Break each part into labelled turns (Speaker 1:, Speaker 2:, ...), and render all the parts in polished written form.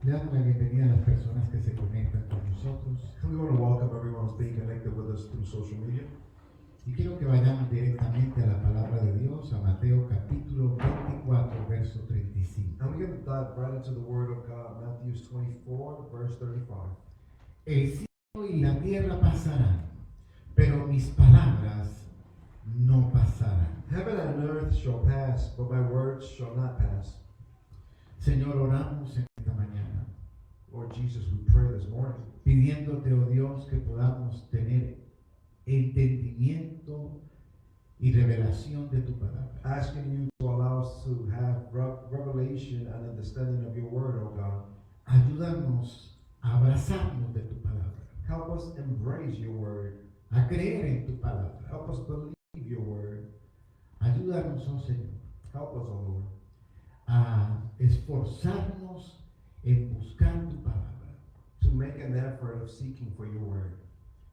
Speaker 1: Le damos la bienvenida a las personas que se conectan con nosotros
Speaker 2: We want to welcome everyone who's being connected with us through social media.
Speaker 1: y quiero que vayamos directamente a la palabra de Dios, a Mateo capítulo 24, verso 35.
Speaker 2: And we're going to dive right into the Word of God, Matthew 24, verse 35.
Speaker 1: El cielo y la tierra pasarán, pero mis palabras no pasarán.
Speaker 2: Heaven and earth shall pass, but my words shall not pass.
Speaker 1: Señor, oramos en esta mañana,
Speaker 2: Lord Jesus, we pray this morning,
Speaker 1: pidiéndote, oh Dios, que podamos tener entendimiento y revelación de tu palabra.
Speaker 2: asking you to allow us to have revelation and understanding of your Word, O God.
Speaker 1: Ayúdanos a abrazarnos de tu palabra,
Speaker 2: Help us embrace your Word.
Speaker 1: a creer en tu palabra.
Speaker 2: Help us believe your Word.
Speaker 1: Ayúdanos, oh Señor,
Speaker 2: Help us, O Lord,
Speaker 1: a esforzarnos en buscar tu palabra.
Speaker 2: to make an effort of seeking for your Word.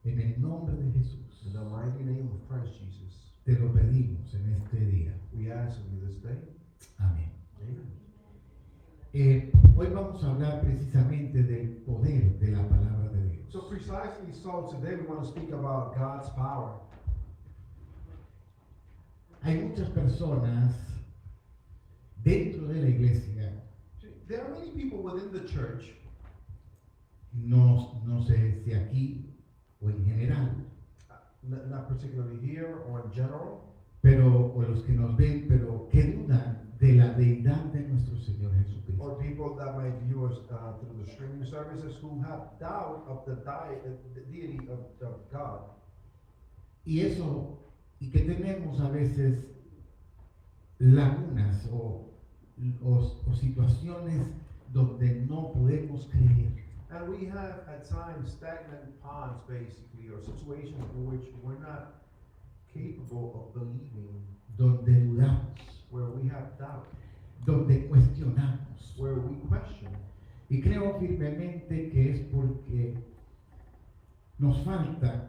Speaker 1: En el nombre de Jesús,
Speaker 2: In the mighty name of Christ Jesus,
Speaker 1: te lo pedimos en este día.
Speaker 2: we ask of you this day.
Speaker 1: Amén.
Speaker 2: Amen.
Speaker 1: Hoy vamos a hablar precisamente del poder de la palabra de Dios.
Speaker 2: So precisely so, today we want to speak about God's power.
Speaker 1: Hay muchas personas dentro de la iglesia,
Speaker 2: There are many people within the church,
Speaker 1: no sé si aquí o en general,
Speaker 2: not particularly here or in general,
Speaker 1: pero o los que nos ven, pero que dudan de la deidad de nuestro Señor Jesucristo.
Speaker 2: or people that might view us through the streaming services who have doubt of the deity of God.
Speaker 1: Y que tenemos a veces lagunas o situaciones donde no podemos creer.
Speaker 2: And we have at times stagnant ponds, basically, or situations in which we're not capable of believing,
Speaker 1: Donde dudamos,
Speaker 2: where we have doubt,
Speaker 1: donde cuestionamos.
Speaker 2: where we question.
Speaker 1: Y creo firmemente que es porque nos falta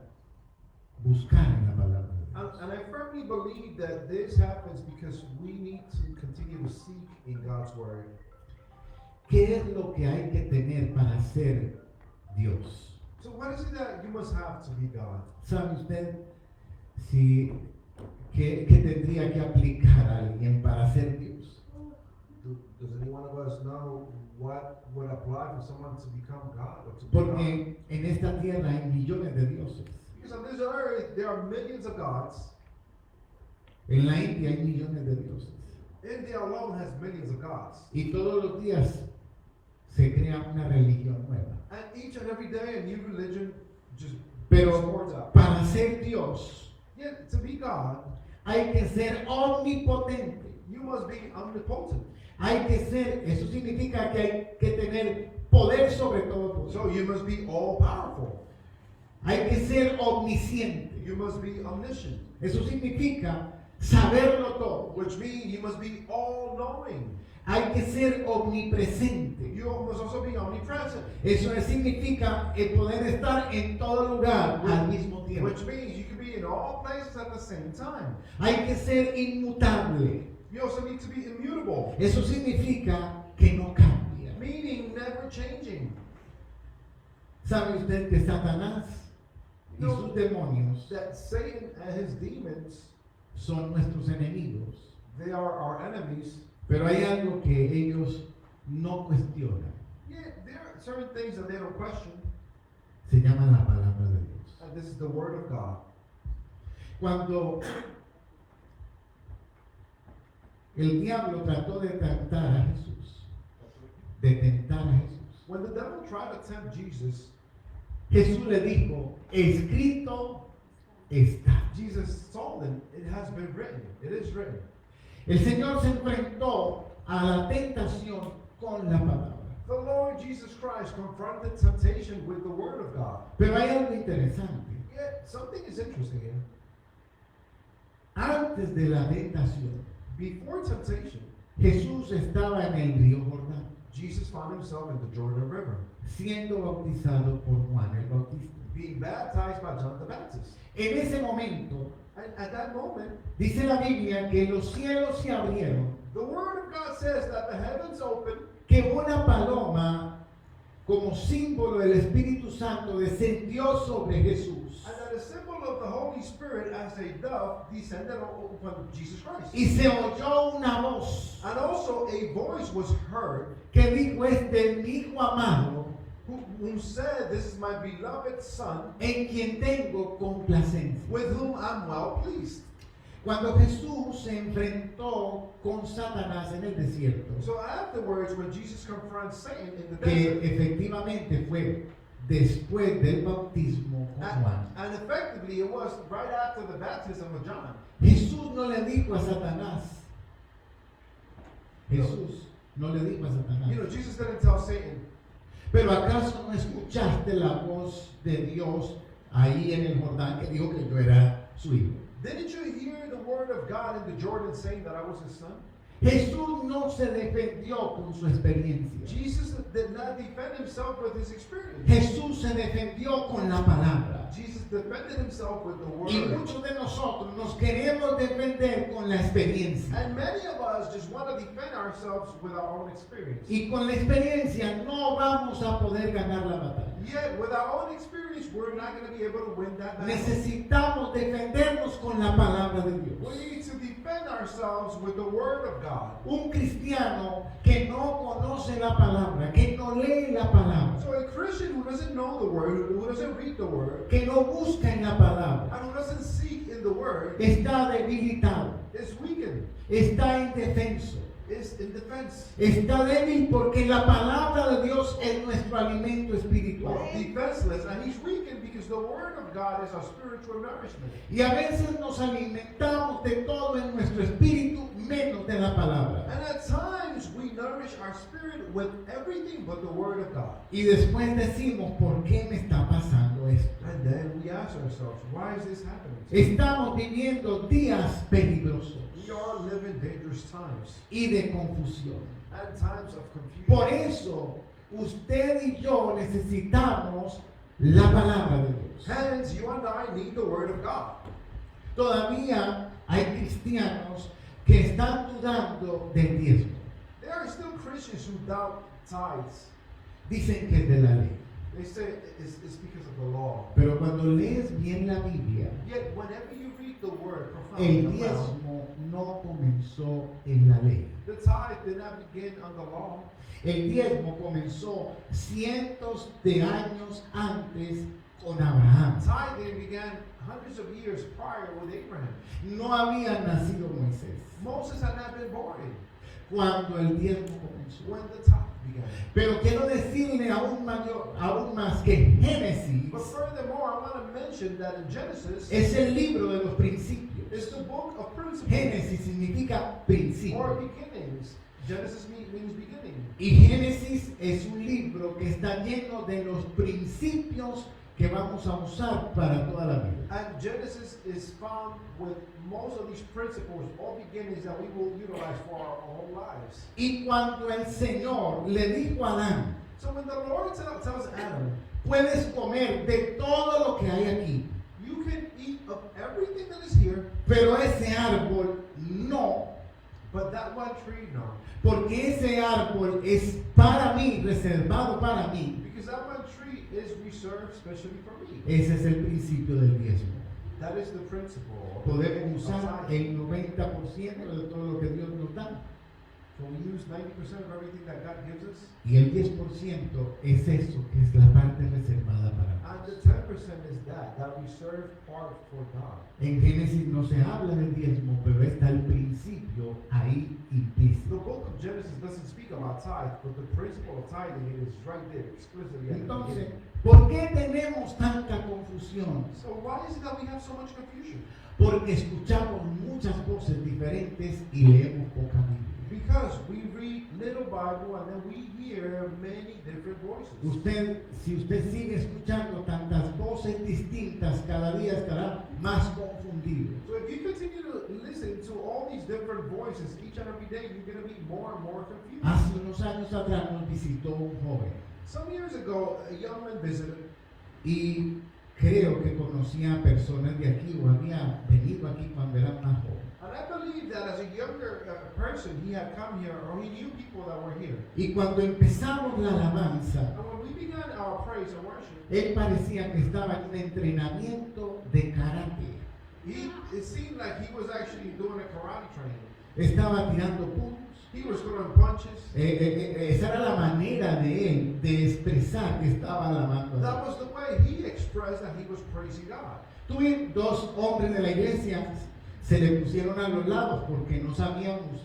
Speaker 1: buscar en la palabra de Dios.
Speaker 2: And I firmly believe that this happens because we need to continue to seek in God's Word.
Speaker 1: ¿Qué es lo que hay que tener para ser Dios?
Speaker 2: So what is it that you must have to be God?
Speaker 1: ¿Sabe usted qué tendría que aplicar alguien para ser Dios?
Speaker 2: Does any one of us know what would apply for someone to become God or to be God?
Speaker 1: Porque en esta tierra hay millones de dioses.
Speaker 2: Because on this earth there are millions of gods.
Speaker 1: En la India hay millones de dioses.
Speaker 2: India alone has millions of gods.
Speaker 1: Y todos los días se crea una religión nueva.
Speaker 2: And each and every day a new religion just
Speaker 1: Pero
Speaker 2: sports out.
Speaker 1: para ser Dios
Speaker 2: Yet to be God,
Speaker 1: hay que ser omnipotente.
Speaker 2: you must be omnipotent.
Speaker 1: Hay que ser, eso significa que hay que tener poder sobre todo poder.
Speaker 2: So you must be all powerful.
Speaker 1: Hay que ser omnisciente.
Speaker 2: You must be omniscient.
Speaker 1: Eso significa saberlo todo.
Speaker 2: Which means you must be all knowing.
Speaker 1: Hay que ser omnipresente.
Speaker 2: You must also be omnipresent.
Speaker 1: Eso significa el poder estar en todo lugar al mismo tiempo.
Speaker 2: Which means you can be in all places at the same time.
Speaker 1: Hay que ser inmutable.
Speaker 2: You also need to be immutable.
Speaker 1: Eso significa que no cambia.
Speaker 2: Meaning never changing.
Speaker 1: ¿Sabe usted que Satanás y
Speaker 2: No.
Speaker 1: sus demonios
Speaker 2: That Satan and his demons,
Speaker 1: son nuestros enemigos?
Speaker 2: they are our enemies.
Speaker 1: Pero hay algo que ellos no cuestionan.
Speaker 2: Yeah, there are certain things that they don't question.
Speaker 1: Se llama la palabra de Dios.
Speaker 2: And this is the word of God.
Speaker 1: Cuando el diablo trató de tentar a Jesús,
Speaker 2: When the devil tried to tempt Jesus,
Speaker 1: Jesús le dijo, escrito está.
Speaker 2: Jesus told him, it has been written. It is written.
Speaker 1: El Señor se enfrentó a la tentación con la palabra.
Speaker 2: The Lord Jesus Christ confronted temptation with the word of God.
Speaker 1: Pero hay algo interesante.
Speaker 2: Yet something is interesting here.
Speaker 1: Antes de la tentación,
Speaker 2: Before temptation,
Speaker 1: Jesús estaba en el río Jordán,
Speaker 2: Jesus found himself in the Jordan River,
Speaker 1: siendo bautizado por Juan el Bautista.
Speaker 2: being baptized by John the Baptist.
Speaker 1: En ese momento,
Speaker 2: And at that moment,
Speaker 1: dice la Biblia que los cielos se abrieron,
Speaker 2: the word of God says that the heavens opened,
Speaker 1: que una paloma como símbolo del Espíritu Santo descendió sobre Jesús
Speaker 2: And that the symbol of the Holy Spirit as a dove descended upon Jesus Christ.
Speaker 1: y se oyó una voz
Speaker 2: And also a voice was heard
Speaker 1: que dijo: este es mi hijo amado
Speaker 2: who said, "This is my beloved Son,
Speaker 1: en quien tengo complacencia.
Speaker 2: with whom I'm well pleased."
Speaker 1: Cuando Jesús se enfrentó con Satanás en el desierto,
Speaker 2: So afterwards, when Jesus confronts Satan in the
Speaker 1: que
Speaker 2: desert,
Speaker 1: efectivamente fue después del bautismo con Juan,
Speaker 2: and effectively it was right after the baptism of John,
Speaker 1: Jesús no le dijo a Satanás, Jesús no le dijo a Satanás:
Speaker 2: you know, Jesus didn't tell Satan,
Speaker 1: pero ¿acaso no escuchaste la voz de Dios ahí en el Jordán que dijo que yo era su hijo?
Speaker 2: "Didn't you hear the word of God in the Jordan saying that I was his son?"
Speaker 1: Jesús no se defendió con su experiencia.
Speaker 2: Jesus did not defend himself with his experience.
Speaker 1: Jesús se defendió con la palabra.
Speaker 2: Jesus defended himself with the
Speaker 1: Y
Speaker 2: word.
Speaker 1: muchos de nosotros nos queremos defender con la experiencia.
Speaker 2: And many of us just want to defend ourselves with our own experience.
Speaker 1: Y con la experiencia no vamos a poder ganar la batalla.
Speaker 2: Yet, with our own experience, we're not going to be able to win that battle.
Speaker 1: Necesitamos defendernos con la palabra de
Speaker 2: We
Speaker 1: Dios.
Speaker 2: need to defend ourselves with the word of God.
Speaker 1: Un cristiano que no conoce la palabra, que no lee la palabra,
Speaker 2: So a Christian who doesn't know the word, who doesn't read the word,
Speaker 1: que no busca en la palabra,
Speaker 2: and who doesn't seek in the word,
Speaker 1: está debilitado,
Speaker 2: is weakened,
Speaker 1: está indefenso,
Speaker 2: is in defense.
Speaker 1: está débil porque la palabra de Dios es nuestro alimento espiritual.
Speaker 2: Defenseless, and he's weakened because the word of God is our spiritual nourishment.
Speaker 1: Y a veces nos alimentamos de todo en nuestro espíritu menos de la palabra.
Speaker 2: And at times we nourish our spirit with everything but the word of God.
Speaker 1: Y después decimos: ¿por qué me está pasando esto?
Speaker 2: And then we ask ourselves, why is this happening to me?
Speaker 1: Estamos viviendo días peligrosos
Speaker 2: We are living dangerous times
Speaker 1: y de confusión.
Speaker 2: and times of confusion.
Speaker 1: Por eso, usted y yo necesitamos la palabra de Dios.
Speaker 2: Hence, you and I need the word of God.
Speaker 1: Todavía hay cristianos que están dudando del diezmo.
Speaker 2: There are still Christians who doubt tithes.
Speaker 1: Dicen que es de la ley.
Speaker 2: They say it's because of the law.
Speaker 1: Pero cuando lees bien la Biblia,
Speaker 2: Yet, whenever you read the word
Speaker 1: el
Speaker 2: profoundly,
Speaker 1: diezmo no comenzó en la ley.
Speaker 2: the tithe did not begin on the law.
Speaker 1: El diezmo comenzó cientos de años antes con Abraham.
Speaker 2: Tithing began hundreds of years prior with Abraham.
Speaker 1: No había nacido Moisés
Speaker 2: Moses had not been born
Speaker 1: cuando el diezmo comenzó.
Speaker 2: when the tithe began.
Speaker 1: Pero quiero decirle aún más que Génesis
Speaker 2: But furthermore, I want to mention that in Genesis,
Speaker 1: es el libro de los principios.
Speaker 2: it's the book of principles
Speaker 1: Génesis significa
Speaker 2: or
Speaker 1: principio.
Speaker 2: beginnings. Genesis means beginning.
Speaker 1: Y Génesis es un libro que está lleno de los principios que vamos a usar para toda la vida.
Speaker 2: And Genesis is found with most of these principles or beginnings that we will utilize for our whole lives.
Speaker 1: Y cuando el Señor le dijo a Adán:
Speaker 2: So when the Lord tells Adam,
Speaker 1: puedes comer de todo lo que hay aquí,
Speaker 2: you can eat of everything that is here,
Speaker 1: pero ese árbol no,
Speaker 2: but that one tree, no.
Speaker 1: porque ese árbol es para mí, reservado para mí.
Speaker 2: Because that one tree is reserved specially for me.
Speaker 1: Ese es el principio del diezmo.
Speaker 2: That is the principle.
Speaker 1: Podemos usar
Speaker 2: of tithing.
Speaker 1: el 90% de todo lo que Dios nos da,
Speaker 2: Can we use 90% of everything that God gives us?
Speaker 1: y el 10% es eso, que es la parte reservada para
Speaker 2: And
Speaker 1: Dios.
Speaker 2: the 10% is that reserved part for God.
Speaker 1: En Génesis no se habla del diezmo, pero está el principio ahí
Speaker 2: The
Speaker 1: implícito.
Speaker 2: book of Genesis doesn't speak about tithe, but the principle of tithing is right there explicitly at the
Speaker 1: Entonces,
Speaker 2: beginning.
Speaker 1: ¿por qué tenemos tanta confusión?
Speaker 2: So why is it that we have so much confusion?
Speaker 1: Porque escuchamos muchas voces diferentes y leemos poca Biblia.
Speaker 2: Because we read little Bible and then we hear many different voices.
Speaker 1: Si usted sigue escuchando tantas voces distintas, cada día estará más confundido.
Speaker 2: So if you continue to listen to all these different voices each and every day, you're going to be more and more confused.
Speaker 1: Hace unos años atrás nos visitó un joven
Speaker 2: Some years ago, a young man visited,
Speaker 1: y creo que conocía a personas de aquí o había venido aquí cuando era más joven.
Speaker 2: and I believe that as a younger person, he had come here or he knew people that were here.
Speaker 1: Y cuando empezamos la alabanza,
Speaker 2: And when we about praise and worship,
Speaker 1: Él parecía que estaba en un entrenamiento de karate.
Speaker 2: it seemed like he was actually doing a karate training.
Speaker 1: Estaba tirando puños.
Speaker 2: He was throwing punches.
Speaker 1: Esa era la manera de él de expresar que estaba alabando a
Speaker 2: That
Speaker 1: Dios.
Speaker 2: was the way he expressed that he was praising God.
Speaker 1: Tuve dos hombres de la iglesia, se le pusieron a los lados porque no sabíamos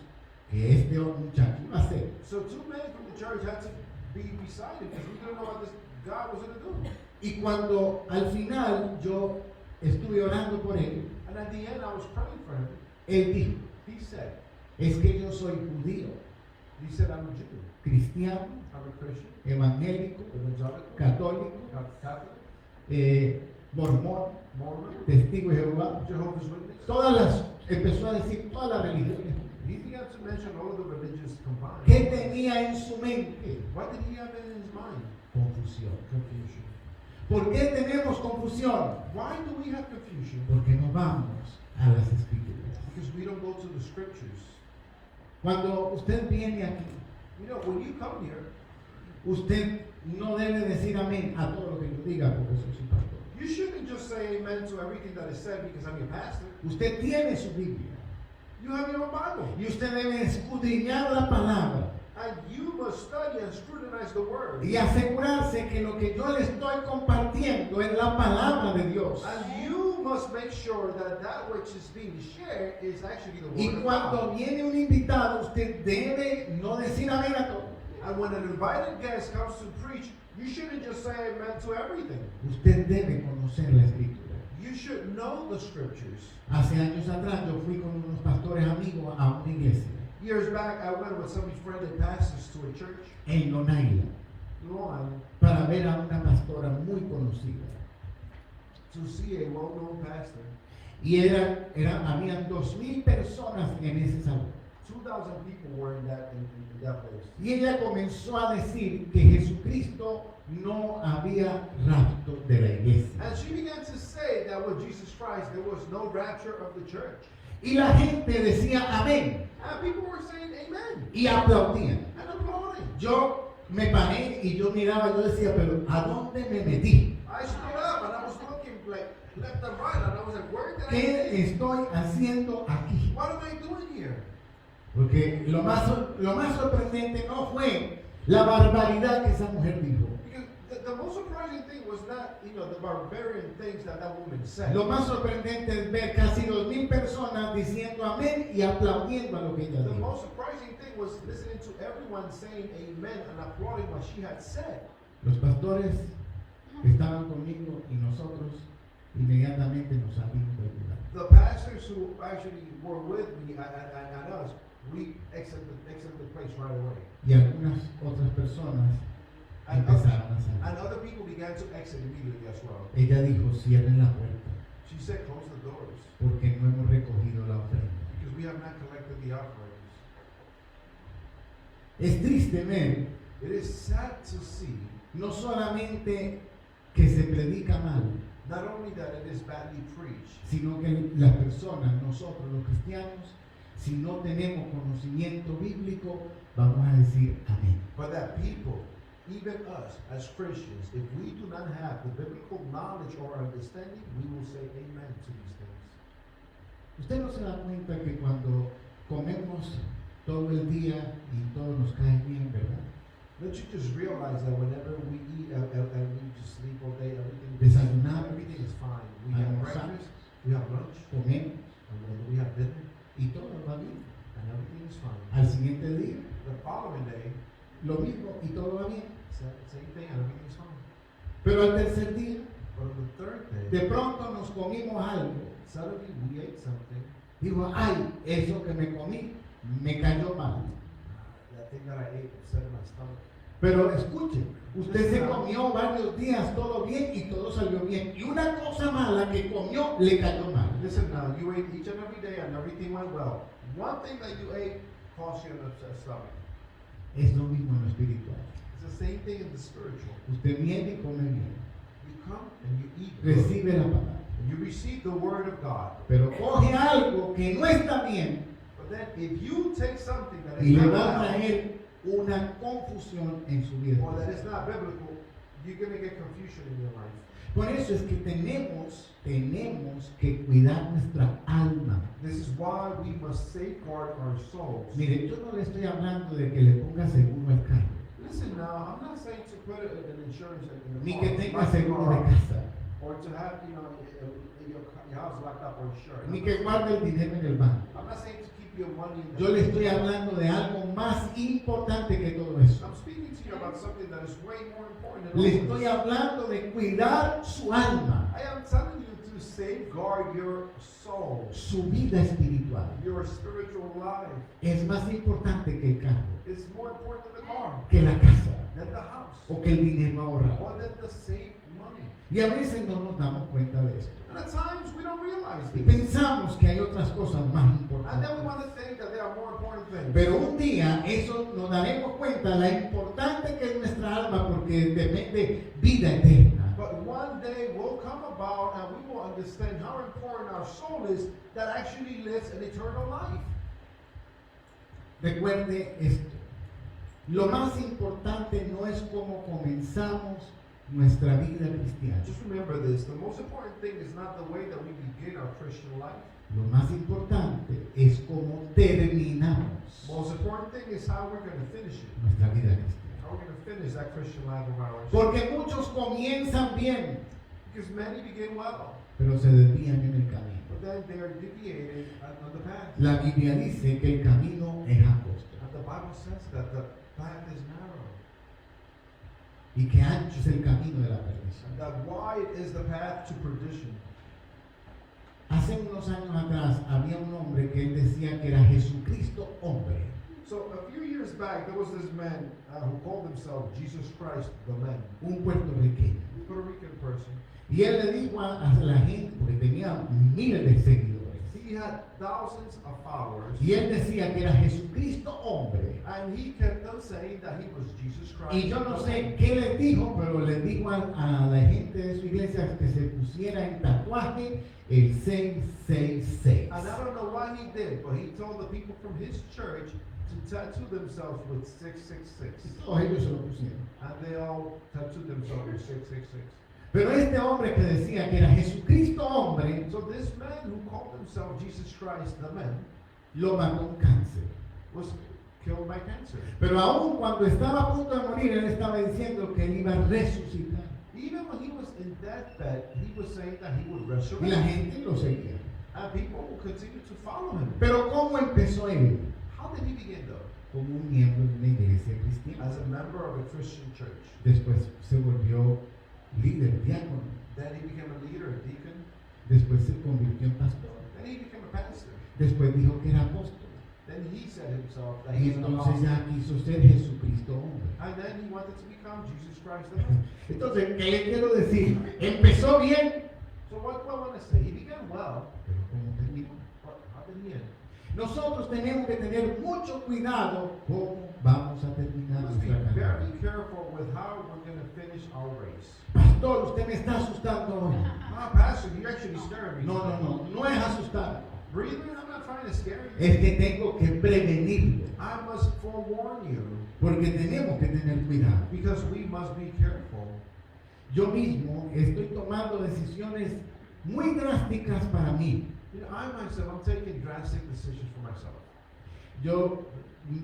Speaker 1: que este muchacho iba a hacer.
Speaker 2: So two men from the church had to be beside him because we didn't know what this God was going to do.
Speaker 1: Y cuando al final yo estuve orando por él,
Speaker 2: And at the end, I was praying for him.
Speaker 1: él dijo,
Speaker 2: He said,
Speaker 1: es que yo soy judío,
Speaker 2: I'm a Jew,
Speaker 1: cristiano,
Speaker 2: I'm a Christian,
Speaker 1: evangélico,
Speaker 2: evangelical,
Speaker 1: católico,
Speaker 2: Catholic,
Speaker 1: mormón,
Speaker 2: Mormon,
Speaker 1: testigo de Jehová.
Speaker 2: Jehovah's Witness.
Speaker 1: Empezó a decir todas las religiones.
Speaker 2: He began to mention all of the religions combined.
Speaker 1: ¿Qué tenía en su mente?
Speaker 2: What did he have in his mind?
Speaker 1: Confusión.
Speaker 2: Confusion.
Speaker 1: ¿Por qué tenemos confusión?
Speaker 2: Why do we have confusion?
Speaker 1: Porque no vamos a las escrituras.
Speaker 2: Because we don't go to the scriptures.
Speaker 1: Cuando usted viene aquí,
Speaker 2: You know, when you come here,
Speaker 1: usted no debe decir amén a todo lo que yo diga porque soy su pastor.
Speaker 2: you shouldn't just say amen to everything that is said because I'm your pastor.
Speaker 1: Usted tiene su Biblia
Speaker 2: You have your own Bible.
Speaker 1: y usted debe escudriñar la palabra
Speaker 2: And you must study and scrutinize the word.
Speaker 1: y asegurarse que lo que yo le estoy compartiendo es la palabra de Dios.
Speaker 2: And you must make sure that that which is being shared is actually the
Speaker 1: Y
Speaker 2: word of
Speaker 1: cuando
Speaker 2: God.
Speaker 1: viene un invitado, usted debe no decir amén a todo.
Speaker 2: And when an invited guest comes to preach, you shouldn't just say amen to everything.
Speaker 1: Usted debe conocer la escritura.
Speaker 2: You should know the scriptures.
Speaker 1: Hace años atrás yo fui con unos pastores amigos a una iglesia
Speaker 2: Years back, I went with some friendly pastors to a church
Speaker 1: en Long Island
Speaker 2: in Long Island
Speaker 1: para ver a una pastora muy conocida.
Speaker 2: to see a well-known pastor.
Speaker 1: Y habían 2,000 personas en ese salón.
Speaker 2: 2,000 people were in that place.
Speaker 1: Y ella comenzó a decir que Jesucristo no había rapto de la iglesia.
Speaker 2: And she began to say that with Jesus Christ, there was no rapture of the church.
Speaker 1: Y la gente decía amén
Speaker 2: And people were saying amen
Speaker 1: y aplaudían.
Speaker 2: and applauding.
Speaker 1: Yo me paré y yo miraba, yo decía, pero ¿a dónde me metí?
Speaker 2: I stood up and I was looking like left and right, and I was like, where did I
Speaker 1: ¿Qué
Speaker 2: get?
Speaker 1: estoy haciendo aquí?
Speaker 2: What am I doing here?
Speaker 1: Porque lo más sorprendente no fue la barbaridad que esa mujer dijo.
Speaker 2: Because the most surprising thing was not, the barbarian things that woman said.
Speaker 1: Lo más sorprendente es ver casi 2,000 personas diciendo amén y aplaudiendo a lo que ella
Speaker 2: The
Speaker 1: dijo.
Speaker 2: most surprising thing was listening to everyone saying amen and applauding what she had said.
Speaker 1: Los pastores estaban conmigo y nosotros inmediatamente nos salimos del lugar.
Speaker 2: The pastors who actually were with me and us, we exited the place right away.
Speaker 1: Y algunas otras personas
Speaker 2: And
Speaker 1: empezaron a salir.
Speaker 2: other people began to exit immediately as well.
Speaker 1: Ella dijo, cierren la puerta
Speaker 2: She said, close the doors,
Speaker 1: porque no hemos recogido la ofrenda.
Speaker 2: because we have not collected the offerings.
Speaker 1: Es triste ver
Speaker 2: It is sad to see
Speaker 1: no solamente que se predica mal,
Speaker 2: not only that it is badly preached,
Speaker 1: sino que las personas, nosotros los cristianos, si no tenemos conocimiento bíblico, vamos a decir amén.
Speaker 2: but that people, even us as Christians, if we do not have the biblical knowledge or understanding, we will say amen to these things.
Speaker 1: Usted no se da cuenta que cuando comemos todo el día y todo nos cae bien, ¿verdad?
Speaker 2: Don't you just realize that whenever we eat and we just sleep all day,
Speaker 1: Desayunamos,
Speaker 2: everything is fine. We have
Speaker 1: almorzamos,
Speaker 2: breakfast, we have lunch,
Speaker 1: comemos
Speaker 2: and then we have dinner,
Speaker 1: y todo va bien.
Speaker 2: and everything is fine.
Speaker 1: Al siguiente día,
Speaker 2: The following day,
Speaker 1: lo mismo y todo va bien.
Speaker 2: same thing, and everything is fine.
Speaker 1: Pero al tercer día,
Speaker 2: But on the third day,
Speaker 1: de pronto nos comimos algo.
Speaker 2: suddenly we ate something.
Speaker 1: Digo, ay, eso que me comí me cayó mal.
Speaker 2: That thing that I ate upset in my stomach.
Speaker 1: Pero escuche, usted se comió varios días todo bien y todo salió bien. Y una cosa mala que comió le cayó mal.
Speaker 2: Listen now, you ate each and every day and everything went well. One thing that you ate caused you an upset stomach.
Speaker 1: Es lo mismo en lo espiritual.
Speaker 2: It's the same thing in the spiritual.
Speaker 1: Usted viene y come bien.
Speaker 2: You come and you eat good,
Speaker 1: Recibe la palabra.
Speaker 2: and you receive the word of God.
Speaker 1: Pero coge algo que no está bien
Speaker 2: But then if you take something that
Speaker 1: y
Speaker 2: is
Speaker 1: le
Speaker 2: not
Speaker 1: va a
Speaker 2: well,
Speaker 1: traer una confusión en su vida.
Speaker 2: or that is not biblical, you're going to get confusion in your life.
Speaker 1: Por eso es que tenemos que cuidar nuestra alma.
Speaker 2: This is why we must safeguard our souls.
Speaker 1: Mire, yo no le estoy hablando de que le ponga seguro al carro,
Speaker 2: Listen now, I'm not saying to put an insurance in the
Speaker 1: ni
Speaker 2: car,
Speaker 1: que tenga
Speaker 2: like
Speaker 1: seguro de
Speaker 2: car,
Speaker 1: casa,
Speaker 2: or to have, your house locked up or insured.
Speaker 1: ni que guarde el dinero en el banco.
Speaker 2: I'm not saying to keep your money in the
Speaker 1: Yo le estoy hablando de algo más importante que todo eso.
Speaker 2: I'm speaking to you about something that is way more important than all
Speaker 1: Le
Speaker 2: of
Speaker 1: estoy
Speaker 2: this.
Speaker 1: hablando de cuidar su alma,
Speaker 2: I am telling you to safeguard your soul,
Speaker 1: su vida espiritual.
Speaker 2: your spiritual life.
Speaker 1: Es más importante que el carro,
Speaker 2: It's more important than the car,
Speaker 1: que la casa
Speaker 2: than the house,
Speaker 1: o que el dinero ahorrado.
Speaker 2: or than the saved money.
Speaker 1: Y a veces no nos damos cuenta de esto.
Speaker 2: And at times we don't realize
Speaker 1: Y
Speaker 2: this.
Speaker 1: pensamos que hay otras cosas más
Speaker 2: And then we
Speaker 1: importantes.
Speaker 2: want to think that there are more important things.
Speaker 1: Pero un día eso nos daremos cuenta la importante que es nuestra alma porque depende vida eterna.
Speaker 2: But one day will come about and we will understand how important our soul is that actually lives an eternal life.
Speaker 1: Recuerde esto. Lo más importante no es cómo comenzamos nuestra vida cristiana.
Speaker 2: Just remember this, the most important thing is not the way that we begin our Christian life.
Speaker 1: Lo más importante es cómo terminamos
Speaker 2: Most important thing is how we're going to finish it.
Speaker 1: nuestra vida cristiana.
Speaker 2: How we're going to finish that Christian life of ours.
Speaker 1: Porque muchos comienzan bien,
Speaker 2: Because many begin well,
Speaker 1: pero se desvían en el camino.
Speaker 2: but then they are deviated on the path.
Speaker 1: La Biblia dice que el camino es angosto
Speaker 2: And the Bible says that the path is narrow.
Speaker 1: y que ancho es el camino de la perdición.
Speaker 2: And that wide is the path to perdition.
Speaker 1: Hace unos años atrás había un hombre que él decía que era Jesucristo hombre.
Speaker 2: So a few years back, there was this man who called himself Jesus Christ, the man,
Speaker 1: Un puertorriqueño.
Speaker 2: a Puerto Rican person.
Speaker 1: Y él le dijo a la gente, porque tenía miles de seguidores,
Speaker 2: He had thousands of followers,
Speaker 1: y él decía que era Jesucristo hombre.
Speaker 2: and he kept on saying that he was Jesus Christ.
Speaker 1: Y yo no sé qué les dijo, pero les dijo a la gente de su iglesia que se pusiera en tatuaje el 666.
Speaker 2: And I don't know why he did, but he told the people from his church to tattoo themselves with 666.
Speaker 1: Todos ellos se lo pusieron.
Speaker 2: And they all tattooed themselves with 666.
Speaker 1: Pero este hombre que decía que era Jesucristo hombre,
Speaker 2: So this man who called himself Jesus Christ, the man,
Speaker 1: lo mató un cáncer.
Speaker 2: was killed by cancer.
Speaker 1: Pero aún cuando estaba a punto de morir, él estaba diciendo que él iba a resucitar.
Speaker 2: Even when he was in deathbed, he was saying that he would
Speaker 1: Y la
Speaker 2: resurrect.
Speaker 1: gente lo seguía.
Speaker 2: And people will continue to follow him.
Speaker 1: Pero ¿cómo empezó él?
Speaker 2: How did he begin though?
Speaker 1: Como un miembro de una iglesia cristiana.
Speaker 2: As a member of a Christian church.
Speaker 1: Después se volvió líder, diácono.
Speaker 2: Then he became a leader, a deacon.
Speaker 1: Después se convirtió en pastor.
Speaker 2: Then he became a pastor.
Speaker 1: Después dijo que era apóstol.
Speaker 2: Then he said himself that
Speaker 1: Y
Speaker 2: he was an
Speaker 1: entonces
Speaker 2: apostle.
Speaker 1: ya quiso ser Jesucristo hombre.
Speaker 2: And then he wanted to become Jesus Christ the man.
Speaker 1: Entonces, ¿qué le quiero decir? Empezó bien,
Speaker 2: So what do I want to say? He began well,
Speaker 1: pero ¿cómo terminó?
Speaker 2: but how did he end?
Speaker 1: Nosotros tenemos que tener mucho cuidado cómo vamos a
Speaker 2: We
Speaker 1: terminar
Speaker 2: must be
Speaker 1: nuestra carrera.
Speaker 2: very careful with how we're going to finish our race.
Speaker 1: Pastor, usted me está asustando hoy.
Speaker 2: Ah, Pastor, you actually scared me.
Speaker 1: No es asustar.
Speaker 2: Really? I'm not trying to scare you.
Speaker 1: Es que tengo que prevenirlo.
Speaker 2: I must forewarn you
Speaker 1: Porque tenemos que tener cuidado.
Speaker 2: because we must be careful.
Speaker 1: Yo mismo estoy tomando decisiones muy drásticas para mí.
Speaker 2: You know, I myself, I'm taking drastic decisions for myself.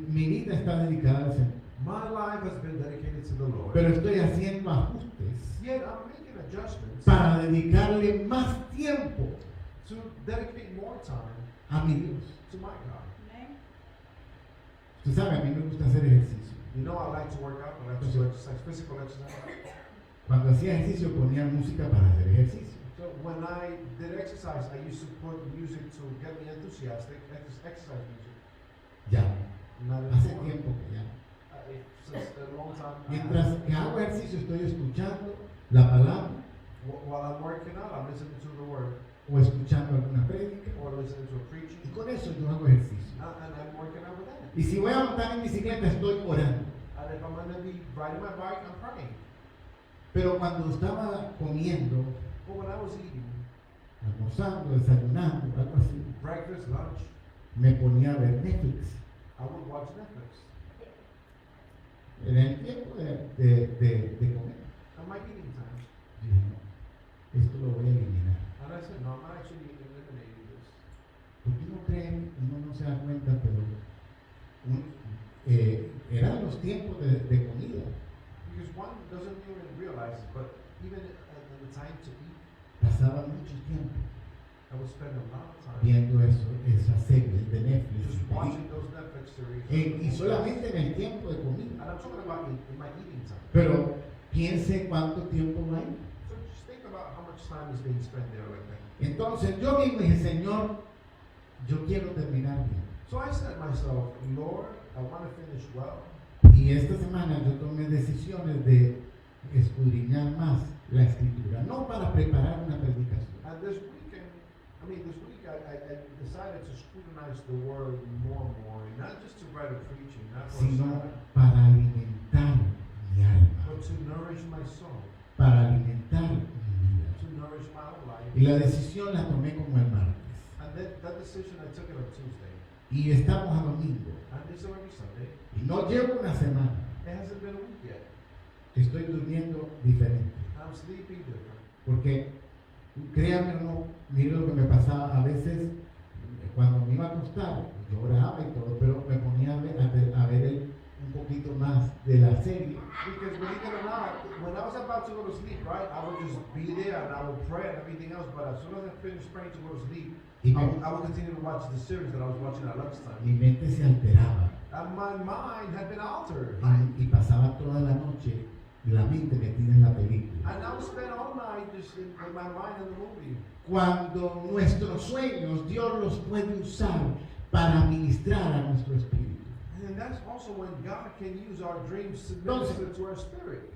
Speaker 1: Mi vida está dedicada al Señor.
Speaker 2: My life has been dedicated to the Lord.
Speaker 1: Pero estoy haciendo ajustes
Speaker 2: Yet I'm making adjustments
Speaker 1: para dedicarle más tiempo
Speaker 2: to dedicate more time
Speaker 1: a mi Dios.
Speaker 2: to my God.
Speaker 1: Usted sabe, a mí me gusta hacer ejercicio.
Speaker 2: You know, I like to work out, I like to do exercise, physical exercise.
Speaker 1: Cuando hacía ejercicio ponía música para hacer ejercicio.
Speaker 2: So when I did exercise, I used to put music to get me enthusiastic, exercise music.
Speaker 1: Ya,
Speaker 2: Not
Speaker 1: hace
Speaker 2: anymore.
Speaker 1: tiempo que ya.
Speaker 2: Since a long time.
Speaker 1: Mientras que hago ejercicio estoy escuchando la palabra
Speaker 2: While I'm working out, I'm listening to the word
Speaker 1: o escuchando alguna prédica.
Speaker 2: or listening to a preaching,
Speaker 1: Y con eso yo hago ejercicio.
Speaker 2: and I'm working out with that.
Speaker 1: Y si voy a montar en bicicleta estoy orando.
Speaker 2: And if I'm going to be riding my bike, I'm praying.
Speaker 1: Pero cuando estaba comiendo,
Speaker 2: But when I was eating
Speaker 1: almorzando, desayunando, algo así,
Speaker 2: breakfast, lunch,
Speaker 1: me ponía a ver Netflix.
Speaker 2: I would watch Netflix.
Speaker 1: En el tiempo de comer.
Speaker 2: And my
Speaker 1: lo voy a eliminar.
Speaker 2: And I said, no, I'm not actually eliminating this.
Speaker 1: Porque uno cree, uno no se da cuenta, pero eran los tiempos de comida.
Speaker 2: Because one doesn't even realize it, but even at the time to eat,
Speaker 1: Pasaba mucho tiempo
Speaker 2: I would spend a lot of time
Speaker 1: viendo esas series de Netflix.
Speaker 2: just watching those Netflix series.
Speaker 1: Y solamente en el tiempo de comida.
Speaker 2: And I'm talking about in my eating time.
Speaker 1: Pero piense cuánto tiempo no hay.
Speaker 2: So just think about how much time is being spent there like that.
Speaker 1: Entonces yo mismo dije, Señor, yo quiero terminar bien.
Speaker 2: So I said to myself, Lord, I want to finish well.
Speaker 1: Y esta semana yo tomé decisiones de escudriñar más la escritura, no para preparar una predicación,
Speaker 2: And this week I decided to scrutinize the word more and more, and not just to write a preaching, not for a
Speaker 1: sino
Speaker 2: sermon,
Speaker 1: para alimentar mi alma,
Speaker 2: but to nourish my soul,
Speaker 1: para alimentar mi vida.
Speaker 2: to nourish my own life.
Speaker 1: Y la decisión la tomé como el martes.
Speaker 2: And that decision I took it on Tuesday.
Speaker 1: Y estamos a domingo.
Speaker 2: And it's already Sunday.
Speaker 1: Y no llevo una semana.
Speaker 2: It hasn't been a week yet.
Speaker 1: Estoy durmiendo diferente.
Speaker 2: I'm sleeping different.
Speaker 1: Porque, créanme o no, mire lo que me pasaba. A veces, cuando me iba a acostar, yo oraba y todo, pero me ponía a ver un poquito más de la serie.
Speaker 2: Because believe it or not, when I was about to go to sleep, right, I would just be there and I would pray and everything else, but as soon as I finished praying to go to sleep,
Speaker 1: Y
Speaker 2: I would continue to watch the series that I was watching at lunchtime.
Speaker 1: mi mente se alteraba.
Speaker 2: And my mind had been altered.
Speaker 1: Y pasaba toda la noche la mente metida en la película.
Speaker 2: And I would spend all night just with my mind in the movie.
Speaker 1: Cuando nuestros sueños Dios los puede usar para ministrar a nuestro espíritu.
Speaker 2: And that's also when God can use our dreams to
Speaker 1: Entonces,
Speaker 2: minister to our spirit.